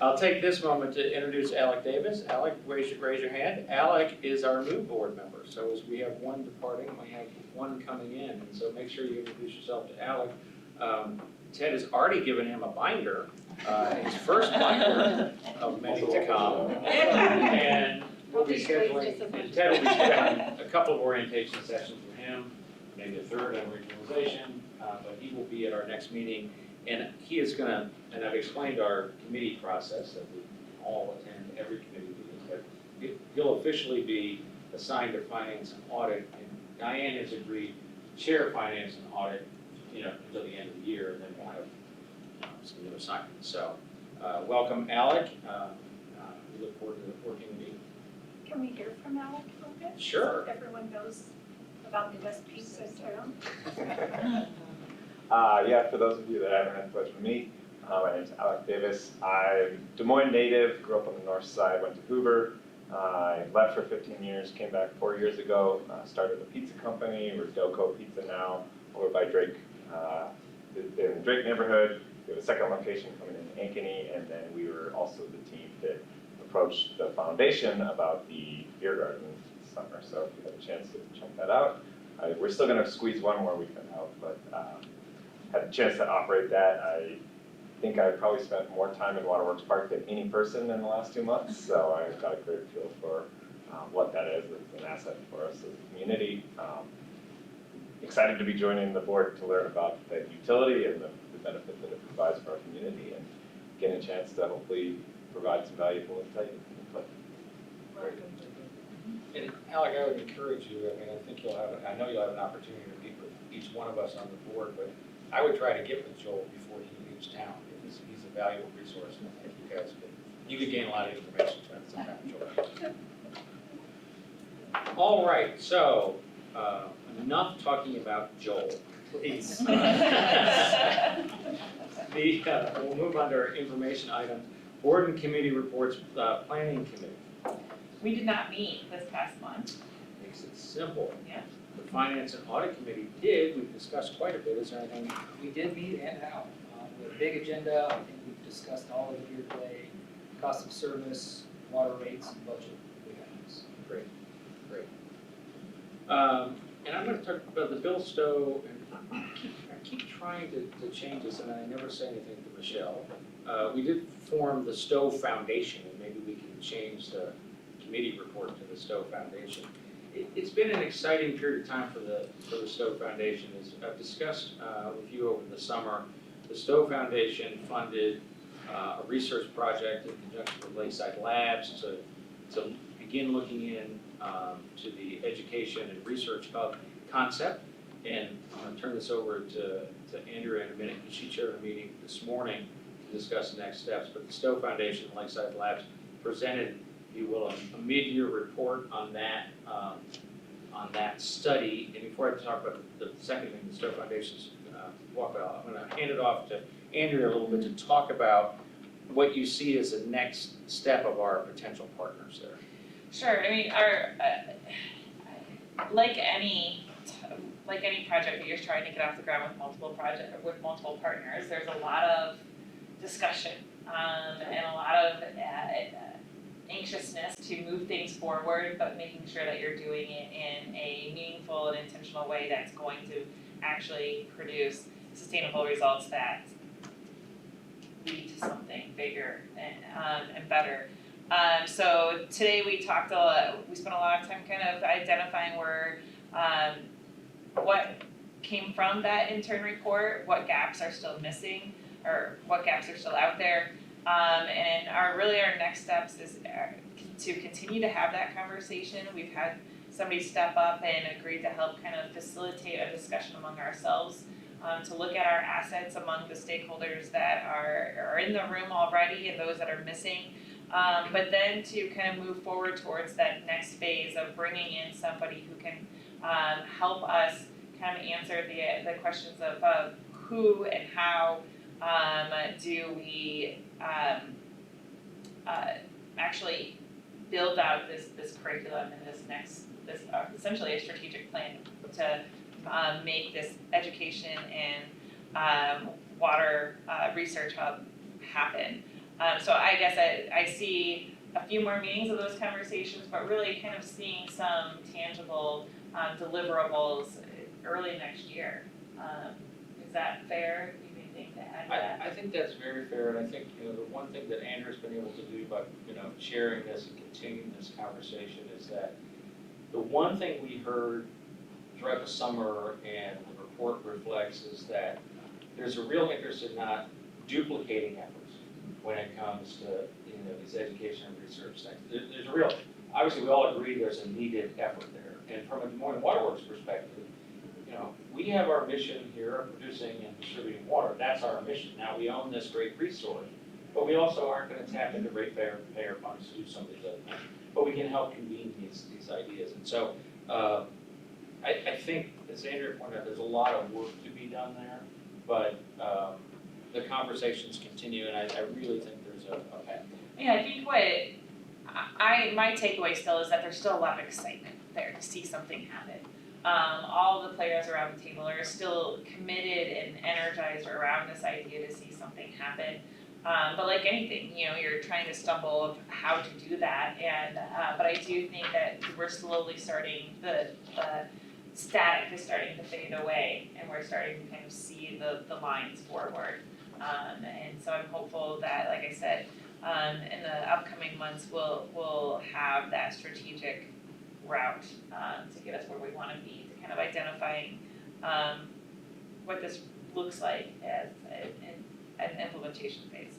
I'll take this moment to introduce Alec Davis. Alec, raise your hand. Alec is our new board member. So as we have one departing, we have one coming in. And so make sure you introduce yourself to Alec. Ted has already given him a binder, his first binder of many to come. And we'll be scheduling, and Ted will be scheduling a couple of orientation sessions for him, maybe a third on regionalization, but he will be at our next meeting. And he is gonna, and I've explained our committee process, that we all attend every committee meeting, but he'll officially be assigned to finance and audit, and Diane has agreed to chair finance and audit, you know, until the end of the year, and then we'll have some new assignments. So, welcome, Alec. We look forward to working with you. Can we hear from Alec a little bit? Sure. So everyone knows about the best pizza in town. Yeah, for those of you that haven't had the pleasure to meet, my name's Alec Davis. I'm Des Moines native, grew up on the north side, went to Hoover. I left for 15 years, came back 4 years ago, started a pizza company. We're Delco Pizza now, over by Drake, in the Drake neighborhood. We have a second location coming in Ankeny, and then we were also the team that approached the foundation about the beer garden this summer. So if you have a chance to check that out. We're still gonna squeeze one more weekend out, but had a chance to operate that. I think I probably spent more time in Waterworks Park than any person in the last 2 months, so I've got a great feel for what that is. It's an asset for us as a community. Excited to be joining the board to learn about the utility and the benefit that it provides for our community, and getting a chance to hopefully provide some valuable insight and input. And Alec, I would encourage you, I mean, I think I know you'll have an opportunity to meet with each one of us on the board, but I would try to get with Joel before he leaves town, because he's a valuable resource, and I think you could gain a lot of information from some kind of Joel. All right, so, enough talking about Joel, please. We'll move on to our information items. Board and committee reports, planning committee. We did not meet this past month. Makes it simple. Yeah. The finance and audit committee did, we've discussed quite a bit, is there anything? We did meet and out. We had a big agenda. I think we've discussed all of it here today. Cost of service, water rates, and budget. Great. And I'm gonna talk about the Bill Stowe, and I keep trying to change this, and I never say anything to Michelle. We did form the Stowe Foundation, and maybe we can change the committee report to the Stowe Foundation. It's been an exciting period of time for the Stowe Foundation. As I've discussed with you over the summer, the Stowe Foundation funded a research project in conjunction with Lakeside Labs to begin looking in to the education and research hub concept. And I'm going to turn this over to Andrea in a minute, because she chaired a meeting this morning to discuss the next steps. But the Stowe Foundation and Lakeside Labs presented, if you will, a mid-year report on that study. And before I talk about the second thing, the Stowe Foundation's walk out, I'm going to hand it off to Andrea a little bit to talk about what you see as the next step of our potential partners there. Sure, I mean, our, like any project that you're trying to get off the ground with multiple partners, there's a lot of discussion, and a lot of anxiousness to move things forward, but making sure that you're doing it in a meaningful and intentional way that's going to actually produce sustainable results that lead to something bigger and better. So today we spent a lot of time kind of identifying what came from that intern report, what gaps are still missing, or what gaps are still out there. And our next steps is to continue to have that conversation. We've had somebody step up and agree to help kind of facilitate a discussion among ourselves, to look at our assets among the stakeholders that are in the room already and those that are missing. But then to kind of move forward towards that next phase of bringing in somebody who can help us kind of answer the questions of who and how do we actually build out this curriculum and this essentially a strategic plan to make this education and water research hub happen. So I guess I see a few more meetings of those conversations, but really kind of seeing some tangible deliverables early next year. Is that fair? Do you have anything to add to that? I think that's very fair, and I think, the one thing that Andrew's been able to do by, sharing this and continuing this conversation is that the one thing we heard throughout the summer and the report reflects is that there's a real interest in not duplicating efforts when it comes to, these education and research things. There's a real, obviously we all agree there's a needed effort there. And from a Des Moines Water Works perspective, we have our mission here of producing and distributing water. That's our mission. Now, we own this great resource, but we also aren't going to tap into ratepayer funds to do some of these other things. But we can help convene these ideas. And so I think, as Andrea pointed out, there's a lot of work to be done there, but the conversations continue, and I really think there's a path. Yeah, I think my takeaway still is that there's still a lot of excitement there to see something happen. All the players around the table are still committed and energized around this idea to see something happen. But like anything, you're trying to stumble of how to do that, and but I do think that we're slowly starting the static is starting to fade away, and we're starting to kind of see the lines forward. And so I'm hopeful that, like I said, in the upcoming months, we'll have that strategic route to get us where we want to be, to kind of identifying what this looks like as an implementation phase.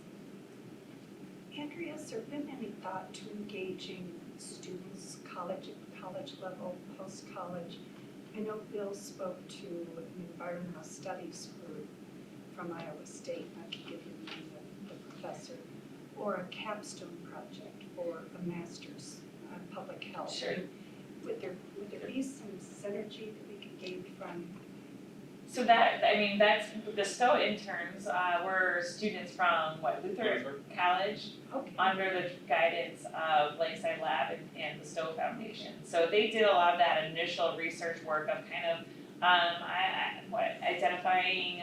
Andrea, has there been any thought to engaging students, college level, post-college. I know Bill spoke to an environmental studies group from Iowa State, not to give you the name of the professor, or a capstone project for a master's on public health. Sure. Would there be some synergy that we could gain from? So that, I mean, that's, the STO interns, were students from, Luther College, Okay. under the guidance of Lakeside Lab and the STO Foundation. So they did a lot of that initial research work of kind of, identifying,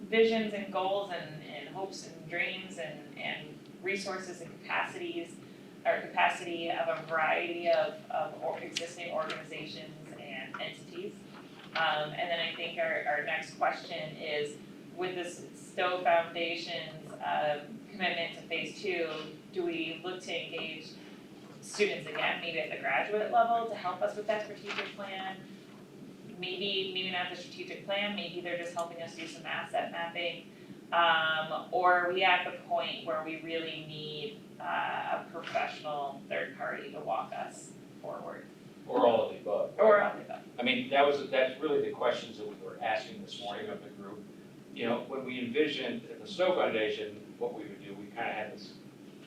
visions and goals and hopes and dreams and resources and capacities, or capacity of a variety of existing organizations and entities. And then I think our next question is, with this STO Foundation's commitment to phase 2, do we look to engage students again, maybe at the graduate level, to help us with that strategic plan? Maybe not the strategic plan, maybe they're just helping us do some asset mapping. Or are we at the point where we really need a professional third party to walk us forward? Or all of the above. Or all of the above. I mean, that's really the questions that we were asking this morning of the group. You know, when we envisioned at the Snow Foundation, what we would do, we kind of had this,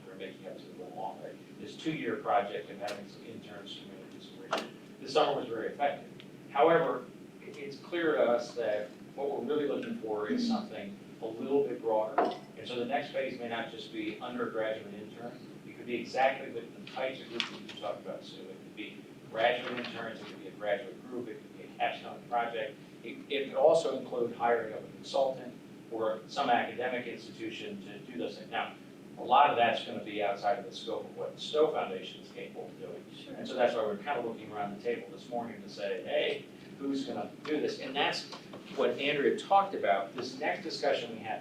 we're making up to a little long, right? This 2-year project of having some interns come in and do some research. The summer was very effective. However, it's clear to us that what we're really looking for is something a little bit broader. And so the next phase may not just be undergraduate intern. It could be exactly the types of groups that you talked about, Sue. It could be graduate interns, it could be a graduate group, it could be a capstone project. It could also include hiring of a consultant or some academic institution to do those things. Now, a lot of that's going to be outside of the scope of what the Stowe Foundation is capable of doing. Sure. And so that's why we're kind of looking around the table this morning to say, hey, who's going to do this? And that's what Andrea talked about. This next discussion we have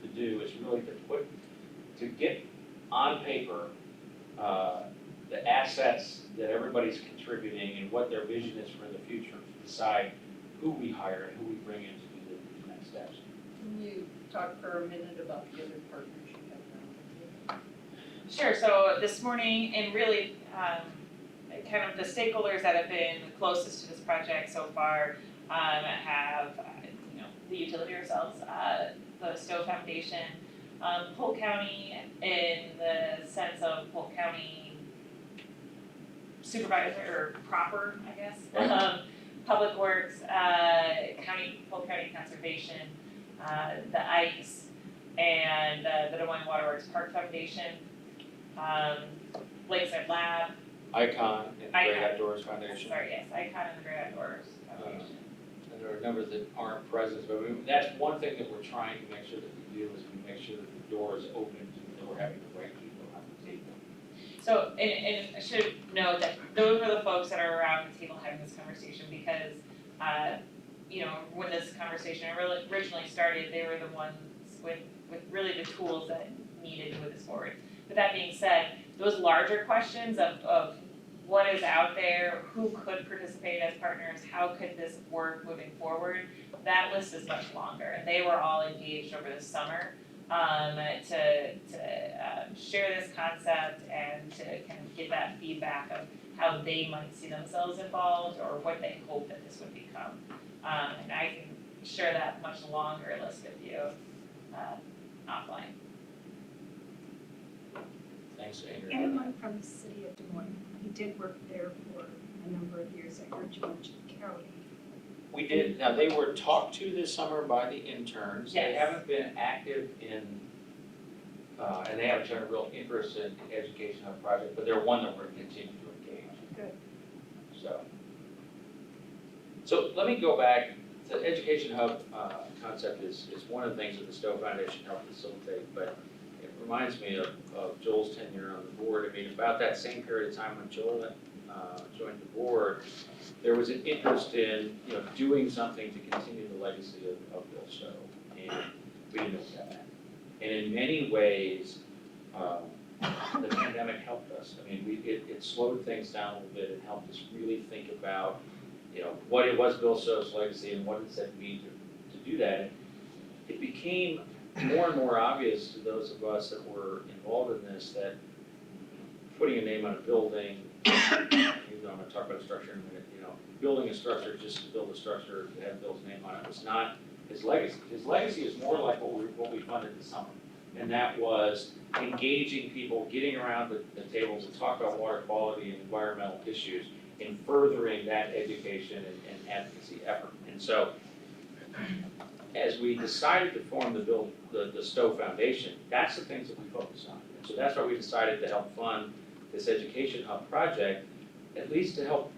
to do is really to get on paper the assets that everybody's contributing and what their vision is for the future, to decide who we hire and who we bring in to do the next steps. Can you talk for a minute about the other partners you have now? Sure, so this morning, and really, kind of the stakeholders that have been closest to this project so far, have, the utility ourselves, the Stowe Foundation, Polk County, in the sense of Polk County supervisor, or proper, I guess, Public Works, Polk County Conservation, the ICE, and the Des Moines Waterworks Park Foundation, Lakeside Lab, Icon and Great Icon. Outdoors Foundation. sorry, yes, Icon and the Great Outdoors Foundation. And there are numbers that aren't present, but that's one thing that we're trying to make sure that we do, is we make sure that the door is open to, that we're having the right people on the table. So, and I should note that those are the folks that are around the table having this conversation, because, when this conversation originally started, they were the ones with really the tools that needed to move this forward. But that being said, those larger questions of what is out there, who could participate as partners, how could this work moving forward, that list is much longer, and they were all engaged over the summer to share this concept and to kind of get that feedback of how they might see themselves involved or what they hope that this would become. And I can share that much longer list with you offline. Thanks, Andrea. Anyone from the city of Des Moines? You did work there for a number of years. I heard you mention Kelly. We did, now they were talked to this summer by the interns. They Yes. haven't been active in, and they haven't shown a real interest in education hub project, but they're one that we're continuing to engage. Good. So let me go back. The education hub concept is one of the things that the Stowe Foundation helped facilitate, but it reminds me of Joel's tenure on the board. I mean, about that same period of time when Joel joined the board, there was an interest in, doing something to continue the legacy of Bill Stowe, and we didn't know that. And in many ways, the pandemic helped us. I mean, it slowed things down a little bit. It helped us really think about, what it was Bill Stowe's legacy and what does that mean to do that. It became more and more obvious to those of us that were involved in this that putting a name on a building, even though I'm gonna talk about structure in a minute, building a structure just to build a structure to have Bill's name on it was not his legacy. His legacy is more like what we funded this summer. And that was engaging people, getting around the table to talk about water quality and environmental issues and furthering that education and advocacy effort. And so, as we decided to form the Stowe Foundation, that's the things that we focus on. And so that's why we decided to help fund this Education Hub project, at least to help,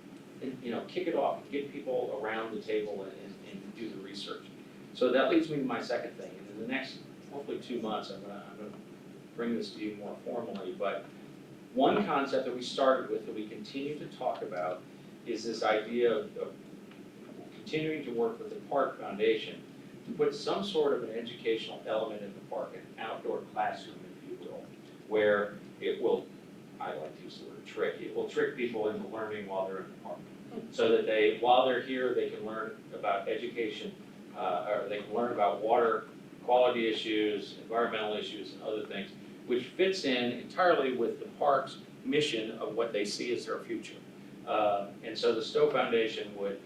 kick it off, get people around the table and do the research. So that leads me to my second thing, and in the next, hopefully 2 months, I'm gonna bring this to you more formally, but one concept that we started with that we continue to talk about is this idea of continuing to work with the Park Foundation to put some sort of an educational element in the park, an outdoor classroom, if you will, where it will, I like to use the word trick, it will trick people into learning while they're in the park. So that while they're here, they can learn about education, or they can learn about water quality issues, environmental issues, and other things, which fits in entirely with the park's mission of what they see as their future. And so the Stowe Foundation would,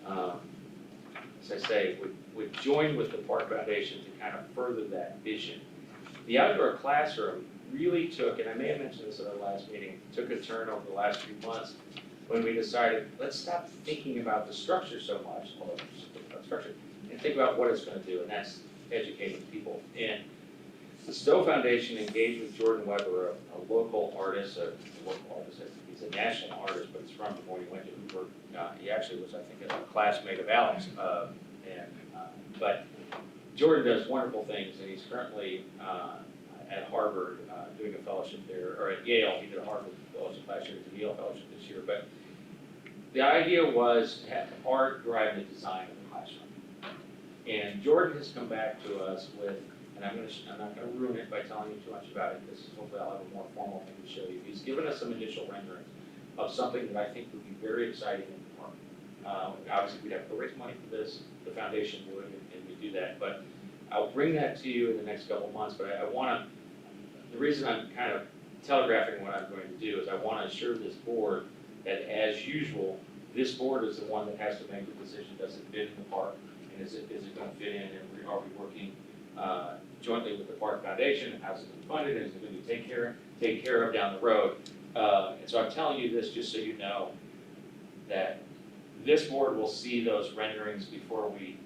as I say, would join with the Park Foundation to kind of further that vision. The outdoor classroom really took, and I may have mentioned this at our last meeting, took a turn over the last few months when we decided, let's stop thinking about the structure so much, although about structure, and think about what it's going to do, and that's educating people. And the Stowe Foundation engaged with Jordan Weber, a local artist, he's a national artist, but he's from Des Moines, he went to Hoover. He actually was, I think, a classmate of Alex. But Jordan does wonderful things, and he's currently at Harvard doing a fellowship there, or at Yale. He did a Harvard fellowship last year, he did a Yale fellowship this year. But the idea was to have art drive the design of the classroom. And Jordan has come back to us with, and I'm not gonna ruin it by telling you too much about it, because hopefully I'll have a more formal thing to show you. He's given us some initial renderings of something that I think would be very exciting in the park. Obviously, we'd have to raise money for this, the foundation would, and we do that, but I'll bring that to you in the next couple of months, but I wanna, the reason I'm kind of telegraphing what I'm going to do is I wanna assure this board that, as usual, this board is the one that has to make the decision, does it fit in the park, and is it gonna fit in, and are we working jointly with the Park Foundation, how's it gonna be funded, and is it gonna be taken care of down the road. And so I'm telling you this just so you know that this board will see those renderings before we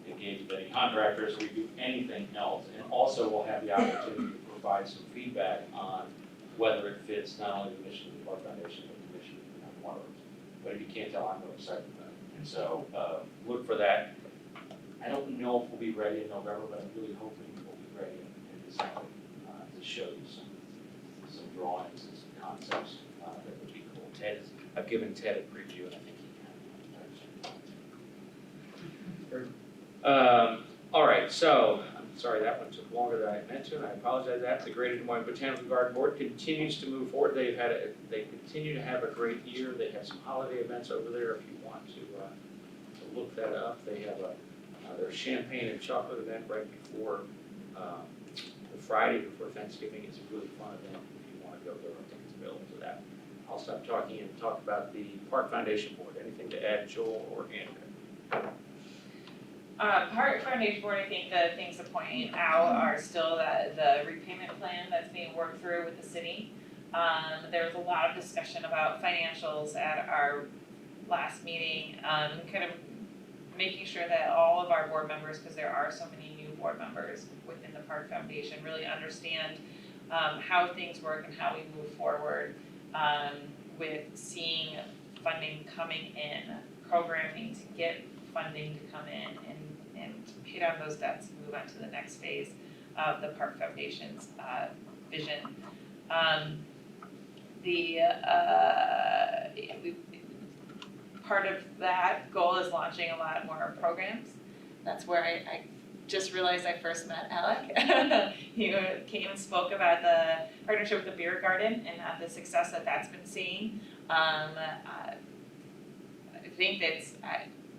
engage with any contractors, or we do anything else, and also we'll have the opportunity to provide some feedback on whether it fits not only the mission of the Park Foundation, but the mission of Water. But if you can't tell, I'm really excited about it. And so look for that. I don't know if we'll be ready in November, but I'm really hoping we'll be ready in December to show you some drawings and some concepts that would be cool. I've given Ted a preview, and I think he kind of. All right, so I'm sorry that one took longer than I meant to, and I apologize. That the Greater Des Moines Botanical Garden Board continues to move forward. They continue to have a great year. They have some holiday events over there. If you want to look that up, they have their champagne and chocolate event right before the Friday before Thanksgiving. It's a really fun event. If you want to go there, I think it's available to that. I'll stop talking and talk about the Park Foundation Board. Anything to add, Joel or Andrew? Park Foundation Board, I think the things to point out are still the repayment plan that's being worked through with the city. There was a lot of discussion about financials at our last meeting, kind of making sure that all of our board members, because there are so many new board members within the Park Foundation, really understand how things work and how we move forward with seeing funding coming in, programming to get funding to come in and pay down those debts and move on to the next phase of the Park Foundation's vision. Part of that goal is launching a lot more programs. That's where I just realized I first met Alec. He came and spoke about the partnership with the Beer Garden and the success that that's been seeing. I think that's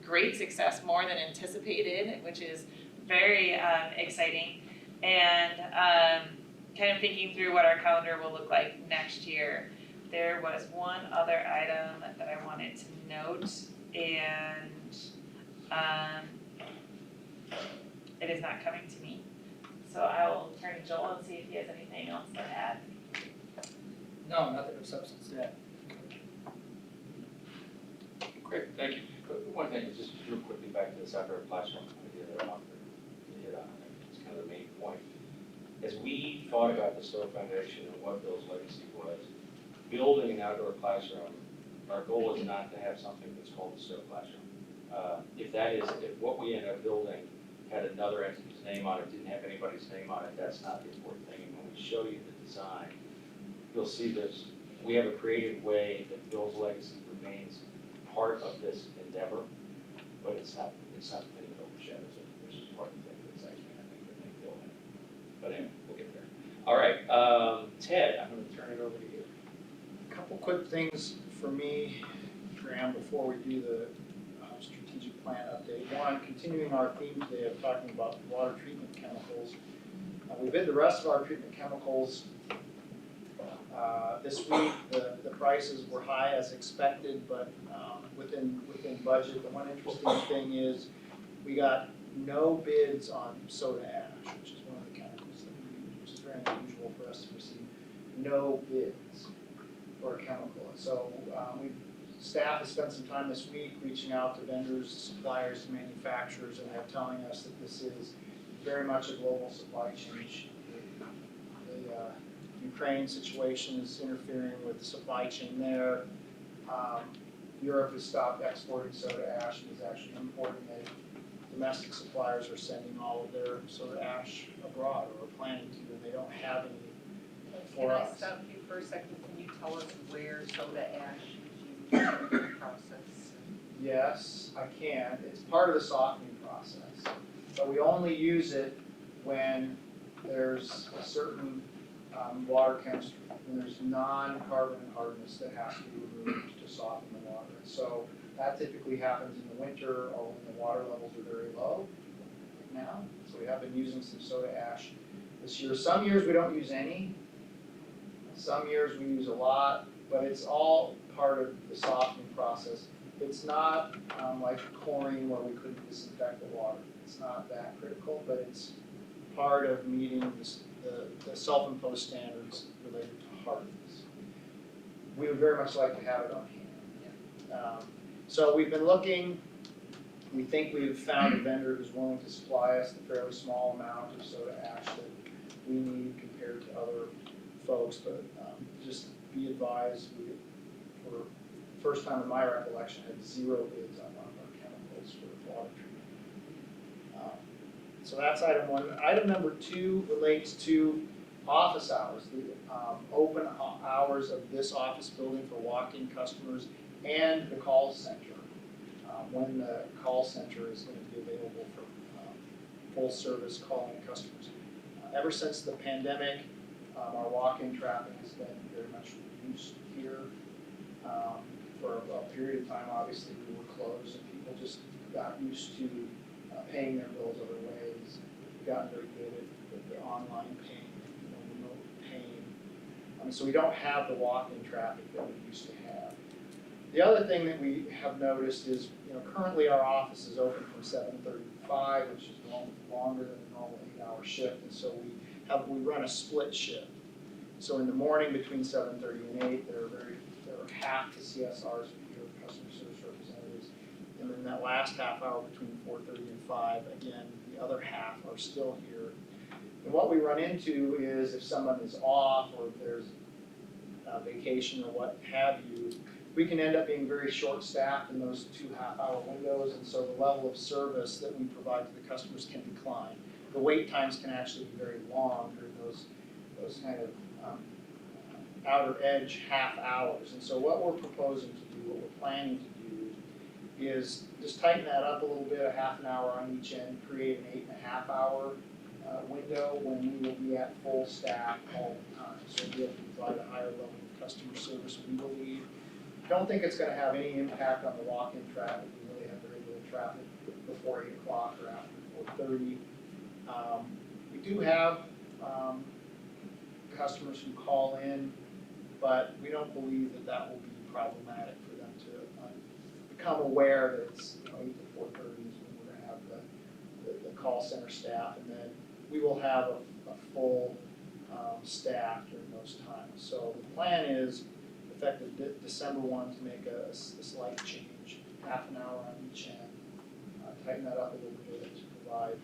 great success, more than anticipated, which is very exciting. And kind of thinking through what our calendar will look like next year, there was one other item that I wanted to note, and it is not coming to me. So I will turn to Joel and see if he has anything else to add. No, nothing of substance to that. Great, thank you. One thing is just real quickly back to this outdoor classroom idea that I offered to hit on, I think it's kind of the main point. As we thought about the Stowe Foundation and what Bill's legacy was, building an outdoor classroom, our goal is not to have something that's called the Stowe Classroom. If what we end up building had another entity's name on it, didn't have anybody's name on it, that's not the important thing. And when we show you the design, you'll see this, we have a creative way that Bill's legacy remains part of this endeavor, but it's not the thing that overshadows it, which is part of the thing that's actually, I think, that make Bill happy. But anyway, we'll get there. All right, Ted, I'm gonna turn it over to you. A couple quick things for me, Graham, before we do the strategic plan update. One, continuing our theme today of talking about water treatment chemicals. We bid the rest of our treatment chemicals this week. The prices were high as expected, but within budget. The one interesting thing is we got no bids on soda ash, which is one of the chemicals that we use, which is very unusual for us to receive no bids for a chemical. And so staff has spent some time this week reaching out to vendors, suppliers, manufacturers, and they're telling us that this is very much a global supply chain issue. The Ukraine situation is interfering with the supply chain there. Europe has stopped exporting soda ash and is actually importing it. Domestic suppliers are sending all of their soda ash abroad or are planning to, and they don't have any for us. Can I stop you for a second? Can you tell us where soda ash is used in the process? Yes, I can. It's part of the softening process, but we only use it when there's a certain water chemistry, when there's non-carbon hardness that has to be removed to soften the water. So that typically happens in the winter or when the water levels are very low, like now. So we have been using some soda ash this year. Some years we don't use any. Some years we use a lot, but it's all part of the softening process. It's not like chlorine where we couldn't disinfect the water. It's not that critical, but it's part of meeting the self-imposed standards related to hardness. We would very much like to have it on hand. So we've been looking. We think we've found a vendor who's willing to supply us the fairly small amount of soda ash that we need compared to other folks, but just be advised, we, for the first time in my recollection, had 0 bids on one of our chemicals for water treatment. So that's item one. Item number 2 relates to office hours, the open hours of this office building for walk-in customers and the call center, when the call center is going to be available for full service calling customers. Ever since the pandemic, our walk-in traffic has been very much reduced here. For a period of time, obviously, we were closed and people just got used to paying their bills other ways. We've gotten very good at the online paying, remote paying. So we don't have the walk-in traffic that we used to have. The other thing that we have noticed is, currently our office is open from 7:30 to 5, which is longer than a normal 8-hour shift, and so we run a split shift. So in the morning between 7:30 and 8, there are half the CSRs here, customer service representatives, and then that last half hour between 4:30 and 5, again, the other half are still here. And what we run into is if someone is off or if there's a vacation or what have you, we can end up being very short-staffed in those 2 half-hour windows, and so the level of service that we provide to the customers can decline. The wait times can actually be very long during those kind of outer edge half hours. And so what we're proposing to do, what we're planning to do, is just tighten that up a little bit, a half an hour on each end, create an 8.5-hour window when we will be at full staff all the time. So we'll be able to provide a higher level of customer service, we believe. Don't think it's going to have any impact on the walk-in traffic. We really have very little traffic before 8 o'clock or after 4:30. We do have customers who call in, but we don't believe that that will be problematic for them to become aware that it's, 8 to 4:30 is when we're gonna have the call center staff, and then we will have a full staff during those times. So the plan is effective December 1 to make a slight change, half an hour on each end, tighten that up a little bit to provide a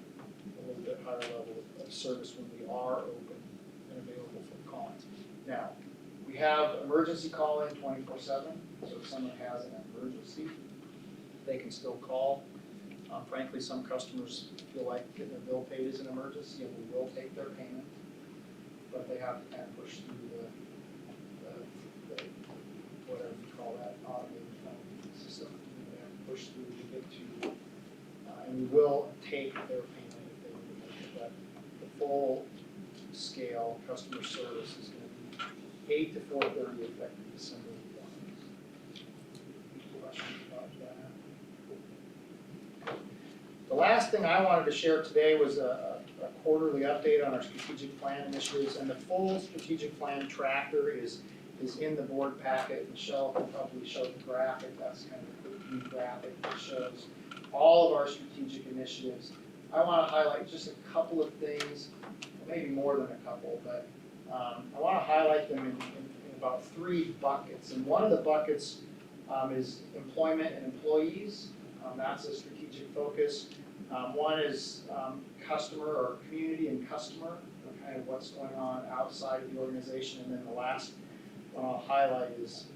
little bit higher level of service when we are open and available for calling. Now, we have emergency calling 24/7, so if someone has an emergency, they can still call. Frankly, some customers feel like getting their bill paid is an emergency, and we will take their payment, but they have to kind of push through the whatever you call that, automated phone system. They have to push through to get to, and we will take their payment if they need to make it, but the full scale customer service is gonna be 8 to 4:30 effective December 1. Questions about that? The last thing I wanted to share today was a quarterly update on our strategic plan initiatives, and the full strategic plan tracker is in the board packet. Michelle can probably show the graphic. That's kind of a quick view graphic that shows all of our strategic initiatives. I want to highlight just a couple of things, maybe more than a couple, but I want to highlight them in about 3 buckets. And one of the buckets is employment and employees. That's a strategic focus. One is customer or community and customer, kind of what's going on outside of the organization. And then the last one I'll highlight is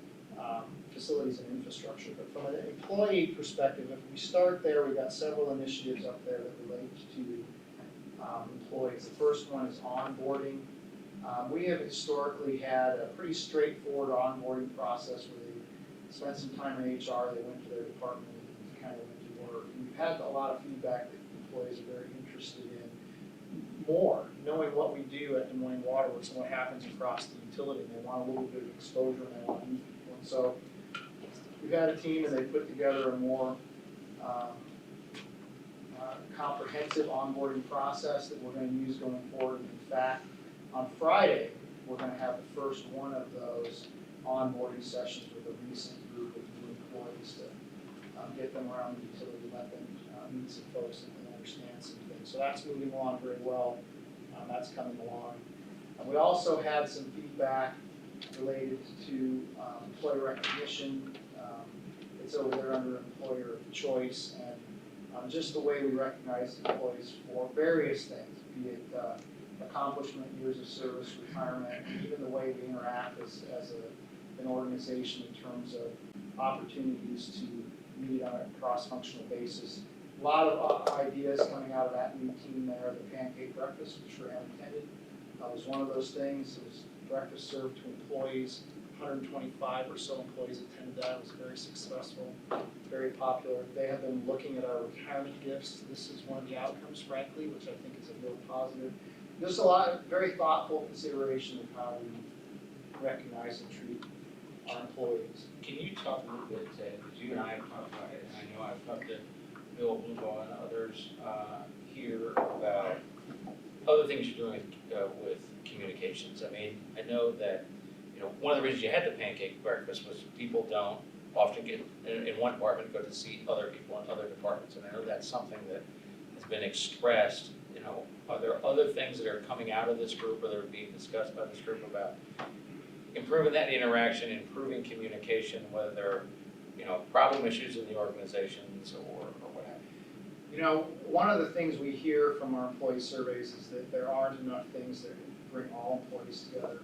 facilities and infrastructure. But from an employee perspective, if we start there, we've got several initiatives up there that relate to employees. The first one is onboarding. We have historically had a pretty straightforward onboarding process where they spent some time in HR, they went to their department, and kind of went to work. And we've had a lot of feedback that employees are very interested in more, knowing what we do at Des Moines Waterworks and what happens across the utility. And they want a little bit of exposure and they want to meet people. And so we've had a team and they put together a more comprehensive onboarding process that we're going to use going forward. In fact, on Friday, we're going to have the first one of those onboarding sessions with a recent group of new employees to get them around the utility, let them meet some folks and understand some things. So that's moving along very well. That's coming along. We also had some feedback related to employee recognition. It's over there under employer of choice, and just the way we recognize employees for various things, be it accomplishment, years of service, retirement, and even the way we interact as an organization in terms of opportunities to meet on a cross-functional basis. A lot of ideas coming out of that new team there. The pancake breakfast, which Fran attended, was one of those things. It was breakfast served to employees. 125 or so employees attended that. It was very successful, very popular. They have been looking at our retirement gifts. This is one of the outcomes, frankly, which I think is a real positive. Just a lot of very thoughtful consideration of how we recognize and treat our employees. Can you talk a little bit, because you and I have talked about it, and I know I've talked to Bill Blueball and others here about other things you're doing with communications. I mean, I know that, one of the reasons you had the pancake breakfast was people don't often get, in one department, go to see other people in other departments. And I know that's something that has been expressed. Are there other things that are coming out of this group or that are being discussed by this group about improving that interaction, improving communication, whether there are, problem issues in the organizations or what have you? One of the things we hear from our employee surveys is that there aren't enough things that bring all employees together.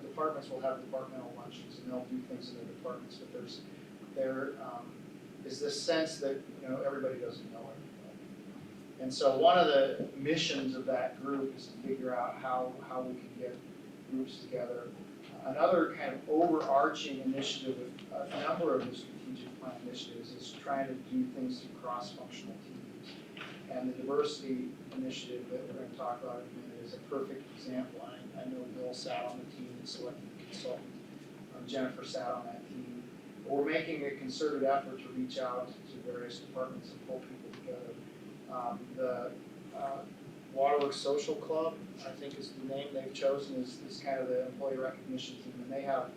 Departments will have departmental luncheons and they'll do things in their departments, but there is this sense that, everybody doesn't know everybody. And so one of the missions of that group is to figure out how we can get groups together. Another kind of overarching initiative with a number of the strategic plan initiatives is trying to do things through cross-functional teams. And the diversity initiative that we're going to talk about in a minute is a perfect example. I know Bill sat on the team and selected the consultant. Jennifer sat on that team. But we're making a concerted effort to reach out to various departments and pull people together. The Waterworks Social Club, I think is the name they've chosen, is kind of the employee recognition team, and they have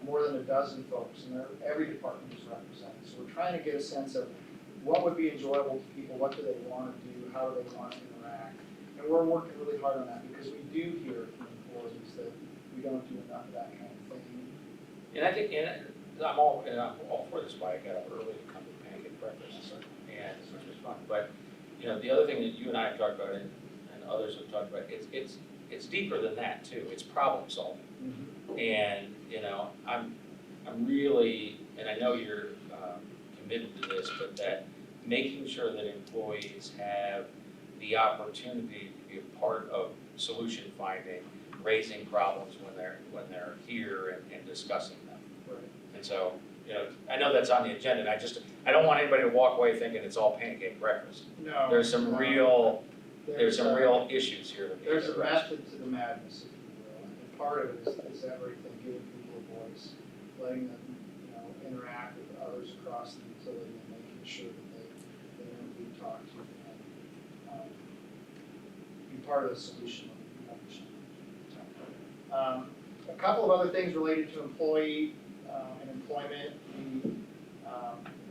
more than a dozen folks, and every department is represented. So we're trying to get a sense of what would be enjoyable to people, what do they want to do, how do they want to interact, and we're working really hard on that because we do hear from employees that we don't do enough of that kind of thing. And I think, I'm all for this, why I got up early to come to pancake breakfast, and which was fun. But, you know, the other thing that you and I have talked about, and others have talked about, it's deeper than that too. It's problem solving. And, you know, I'm really, and I know you're committed to this, but that making sure that employees have the opportunity to be a part of solution finding, raising problems when they're here and discussing them. Right. And so, you know, I know that's on the agenda, and I don't want anybody to walk away thinking it's all pancake breakfast. No. There's some no. real a- real issues here that need There's to a be addressed. method to the madness, if you will, and part of it is everything, giving people a voice, letting them, you know, interact with others across the utility and making sure that they know who to talk to and be part of the solution. A couple of other things related to employee and employment.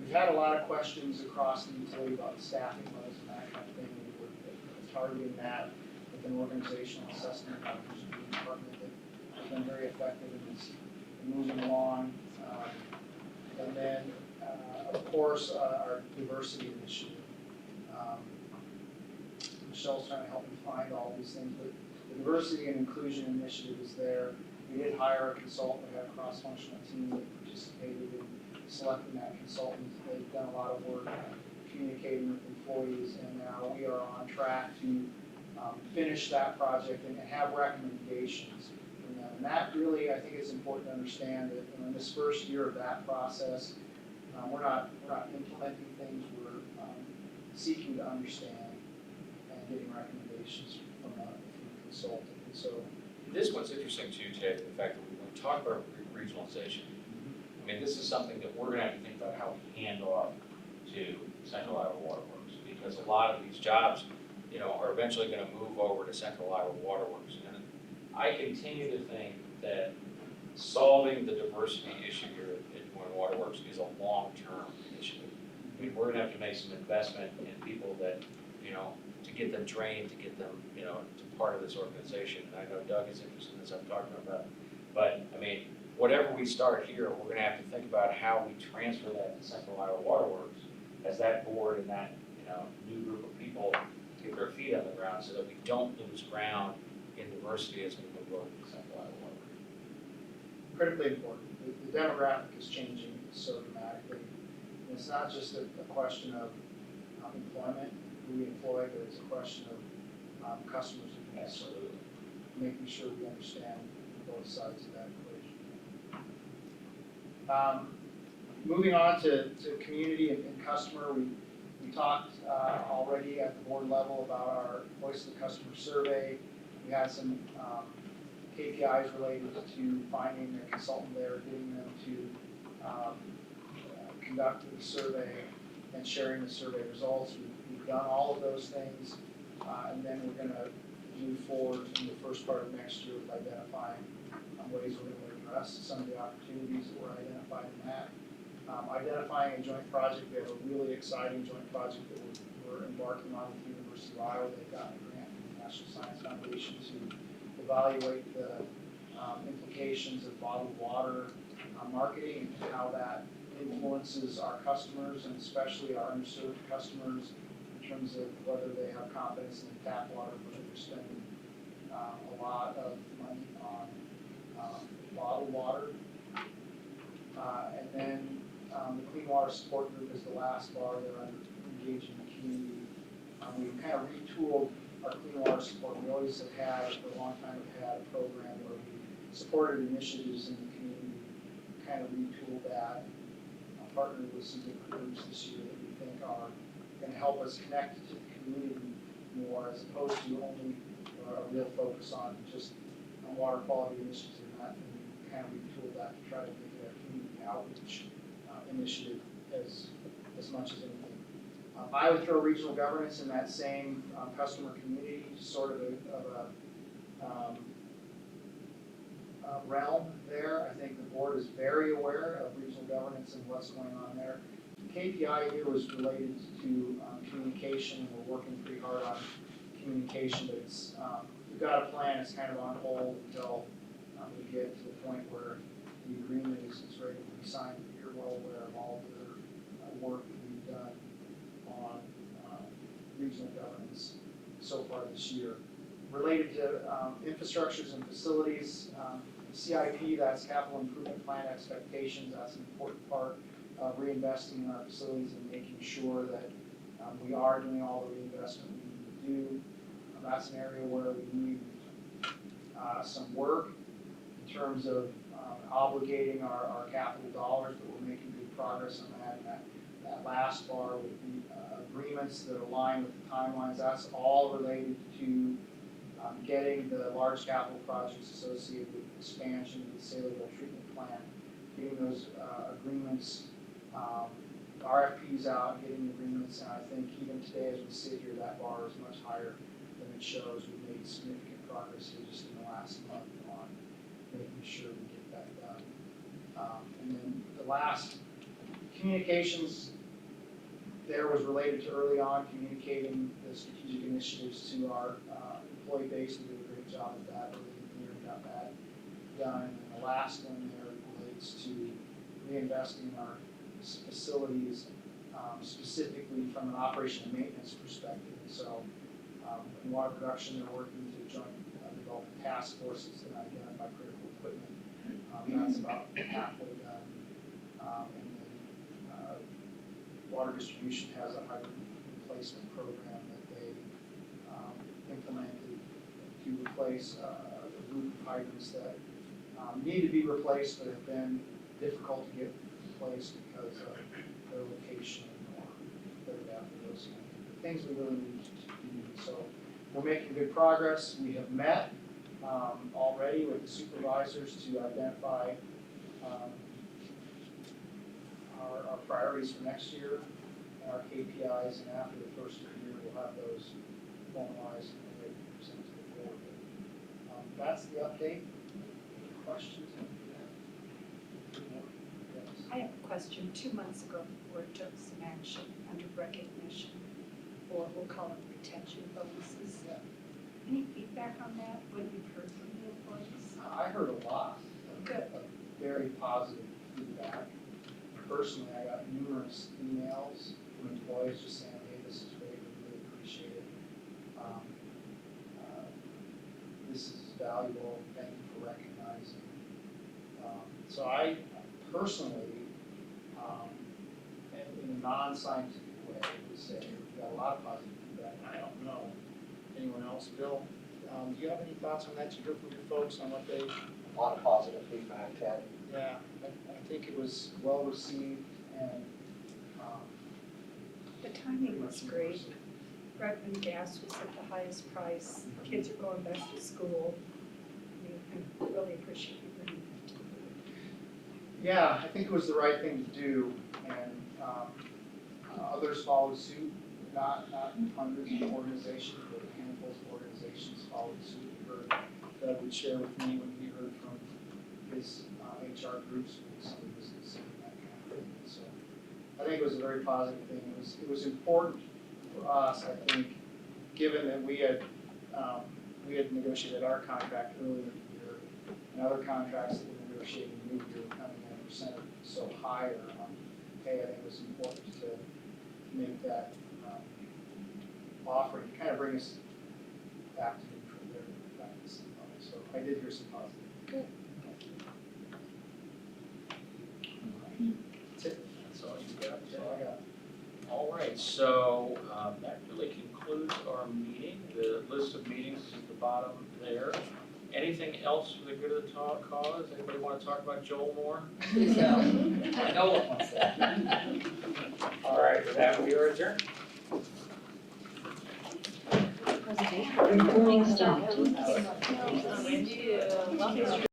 We've had a lot of questions across the utility about staffing levels and that kind of thing. We're targeting that with an organizational assessment department that has been very effective and is moving along. And then, of course, our diversity initiative. Michelle's trying to help me find all these things, but the diversity and inclusion initiative is there. We did hire a consultant, we had a cross-functional team that participated in selecting that consultant. They've done a lot of work communicating with employees, and now we are on track to finish that project and have recommendations from them. And that really, I think it's important to understand that, you know, in this first year of that process, we're not implementing things, we're seeking to understand and getting recommendations from a consultant. And so, This one's interesting too, Ted, the fact that when we talk about regionalization, I mean, this is something that we're gonna have to think about how we hand off to Central Iowa Waterworks, because a lot of these jobs, you know, are eventually gonna move over to Central Iowa Waterworks. And I continue to think that solving the diversity issue here at Moines Waterworks is a long-term initiative. I mean, we're gonna have to make some investment in people that, you know, to get them trained, to get them, you know, to part of this organization. And I know Doug is interested in this, I'm talking about. But, I mean, whatever we start here, we're gonna have to think about how we transfer that to Central Iowa Waterworks as that board and that, you know, new group of people get their feet on the ground so that we don't lose ground in diversity as we move over to Central Iowa Waterworks. critically important. The demographic is changing so dramatically. And it's not just a question of employment, who we employ, but it's a question of customers who we serve. Absolutely. Making sure we understand both sides of that equation. Moving on to community and customer, we talked already at the board level about our Voice of the Customer survey. We had some KPIs related to finding a consultant there, getting them to conduct the survey and sharing the survey results. We've done all of those things, and then we're going to move forward in the first part of next year with identifying ways we're going to address some of the opportunities that were identified in that. Identifying a joint project. We have a really exciting joint project that we're embarking on with the University of Iowa. They've got a grant from the National Science Foundation to evaluate the implications of bottled water marketing and how that influences our customers, and especially our underserved customers, in terms of whether they have confidence in tap water, whether they're spending a lot of money on bottled water. And then the Clean Water Support Group is the last bar there on engaging the community. We kind of retooled our Clean Water Support. We always have had, for a long time, have had a program where we supported initiatives in the community, kind of retooled that, partnered with some good groups this year that we think are going to help us connect to the community more, as opposed to only a real focus on just water quality initiatives and that. And we kind of retooled that to try to make it a community outreach initiative as much as anything. I would throw regional governance in that same customer community, sort of a realm there. I think the board is very aware of regional governance and what's going on there. The KPI here was related to communication, and we're working pretty hard on communication, but it's, we've got a plan, it's kind of on hold until we get to the point where the agreement is ready to be signed. You're well aware of all the work that we've done on regional governance so far this year. Related to infrastructures and facilities, CIP, that's capital improvement plan expectations, that's an important part of reinvesting in our facilities and making sure that we are doing all the reinvestment we need to do. That's an area where we need some work in terms of obligating our capital dollars, but we're making good progress on that. And that last bar with the agreements that align with the timelines, that's all related to getting the large capital projects associated with expansion of the Saylorville treatment plant, getting those agreements, RFPs out, getting agreements, and I think even today as we sit here, that bar is much higher than it shows. We've made significant progress here just in the last month on making sure we get that done. And then the last, communications, there was related to early on communicating the strategic initiatives to our employee base. We did a great job of that early in the year, got that done. And the last one there relates to reinvesting in our facilities, specifically from an operation and maintenance perspective. So in water production, they're working to join develop task forces that identify critical equipment. That's about halfway done. And then water distribution has a hydrant replacement program that they implemented to replace a group of hydrants that need to be replaced but have been difficult to get replaced because of their location or their depth or those things we really need to do. So we're making good progress. We have met already with the supervisors to identify our priorities for next year, and our KPIs, and after the first of the year, we'll have those formalized and ready to present to the board. That's the update. Any questions? Yes. I have a question. 2 months ago, the board took some action under recognition, or we'll call them retention bonuses. Yeah. Any feedback on that, what you've heard from the employees? I heard a lot Good. of very positive feedback. Personally, I got numerous emails from employees just saying, hey, this is great, we really appreciate it. This is valuable, thank you for recognizing. So I personally, in a non-scientific way, would say we got a lot of positive feedback. I don't know anyone else. Bill, do you have any thoughts on that? You heard from your folks on what they? A lot of positive feedback, Ted. Yeah, I think it was well received and. The timing was great. Right when gas was at the highest price, kids are going back to school. I mean, I really appreciate you bringing that to the board. Yeah, I think it was the right thing to do, and others followed suit, not hundreds of organizations, but handfuls of organizations followed suit. We heard Doug would share with me when he heard from his HR groups, when somebody was considering that kind of thing. So I think it was a very positive thing. It was important for us, I think, given that we had negotiated our contract earlier in the year, and other contracts that we're negotiating mid-year were coming in a percent so higher on pay. I think it was important to make that offering to kind of bring us back to neutral there, back to the same level. So I did hear some positive. Good. That's it. That's all you got. That's all I got. All right, so that really concludes our meeting. The list of meetings is at the bottom there. Anything else for the good of the cause? Anybody want to talk about Joel more? I know what wants that. All right, with that, we are adjourned. Presentation.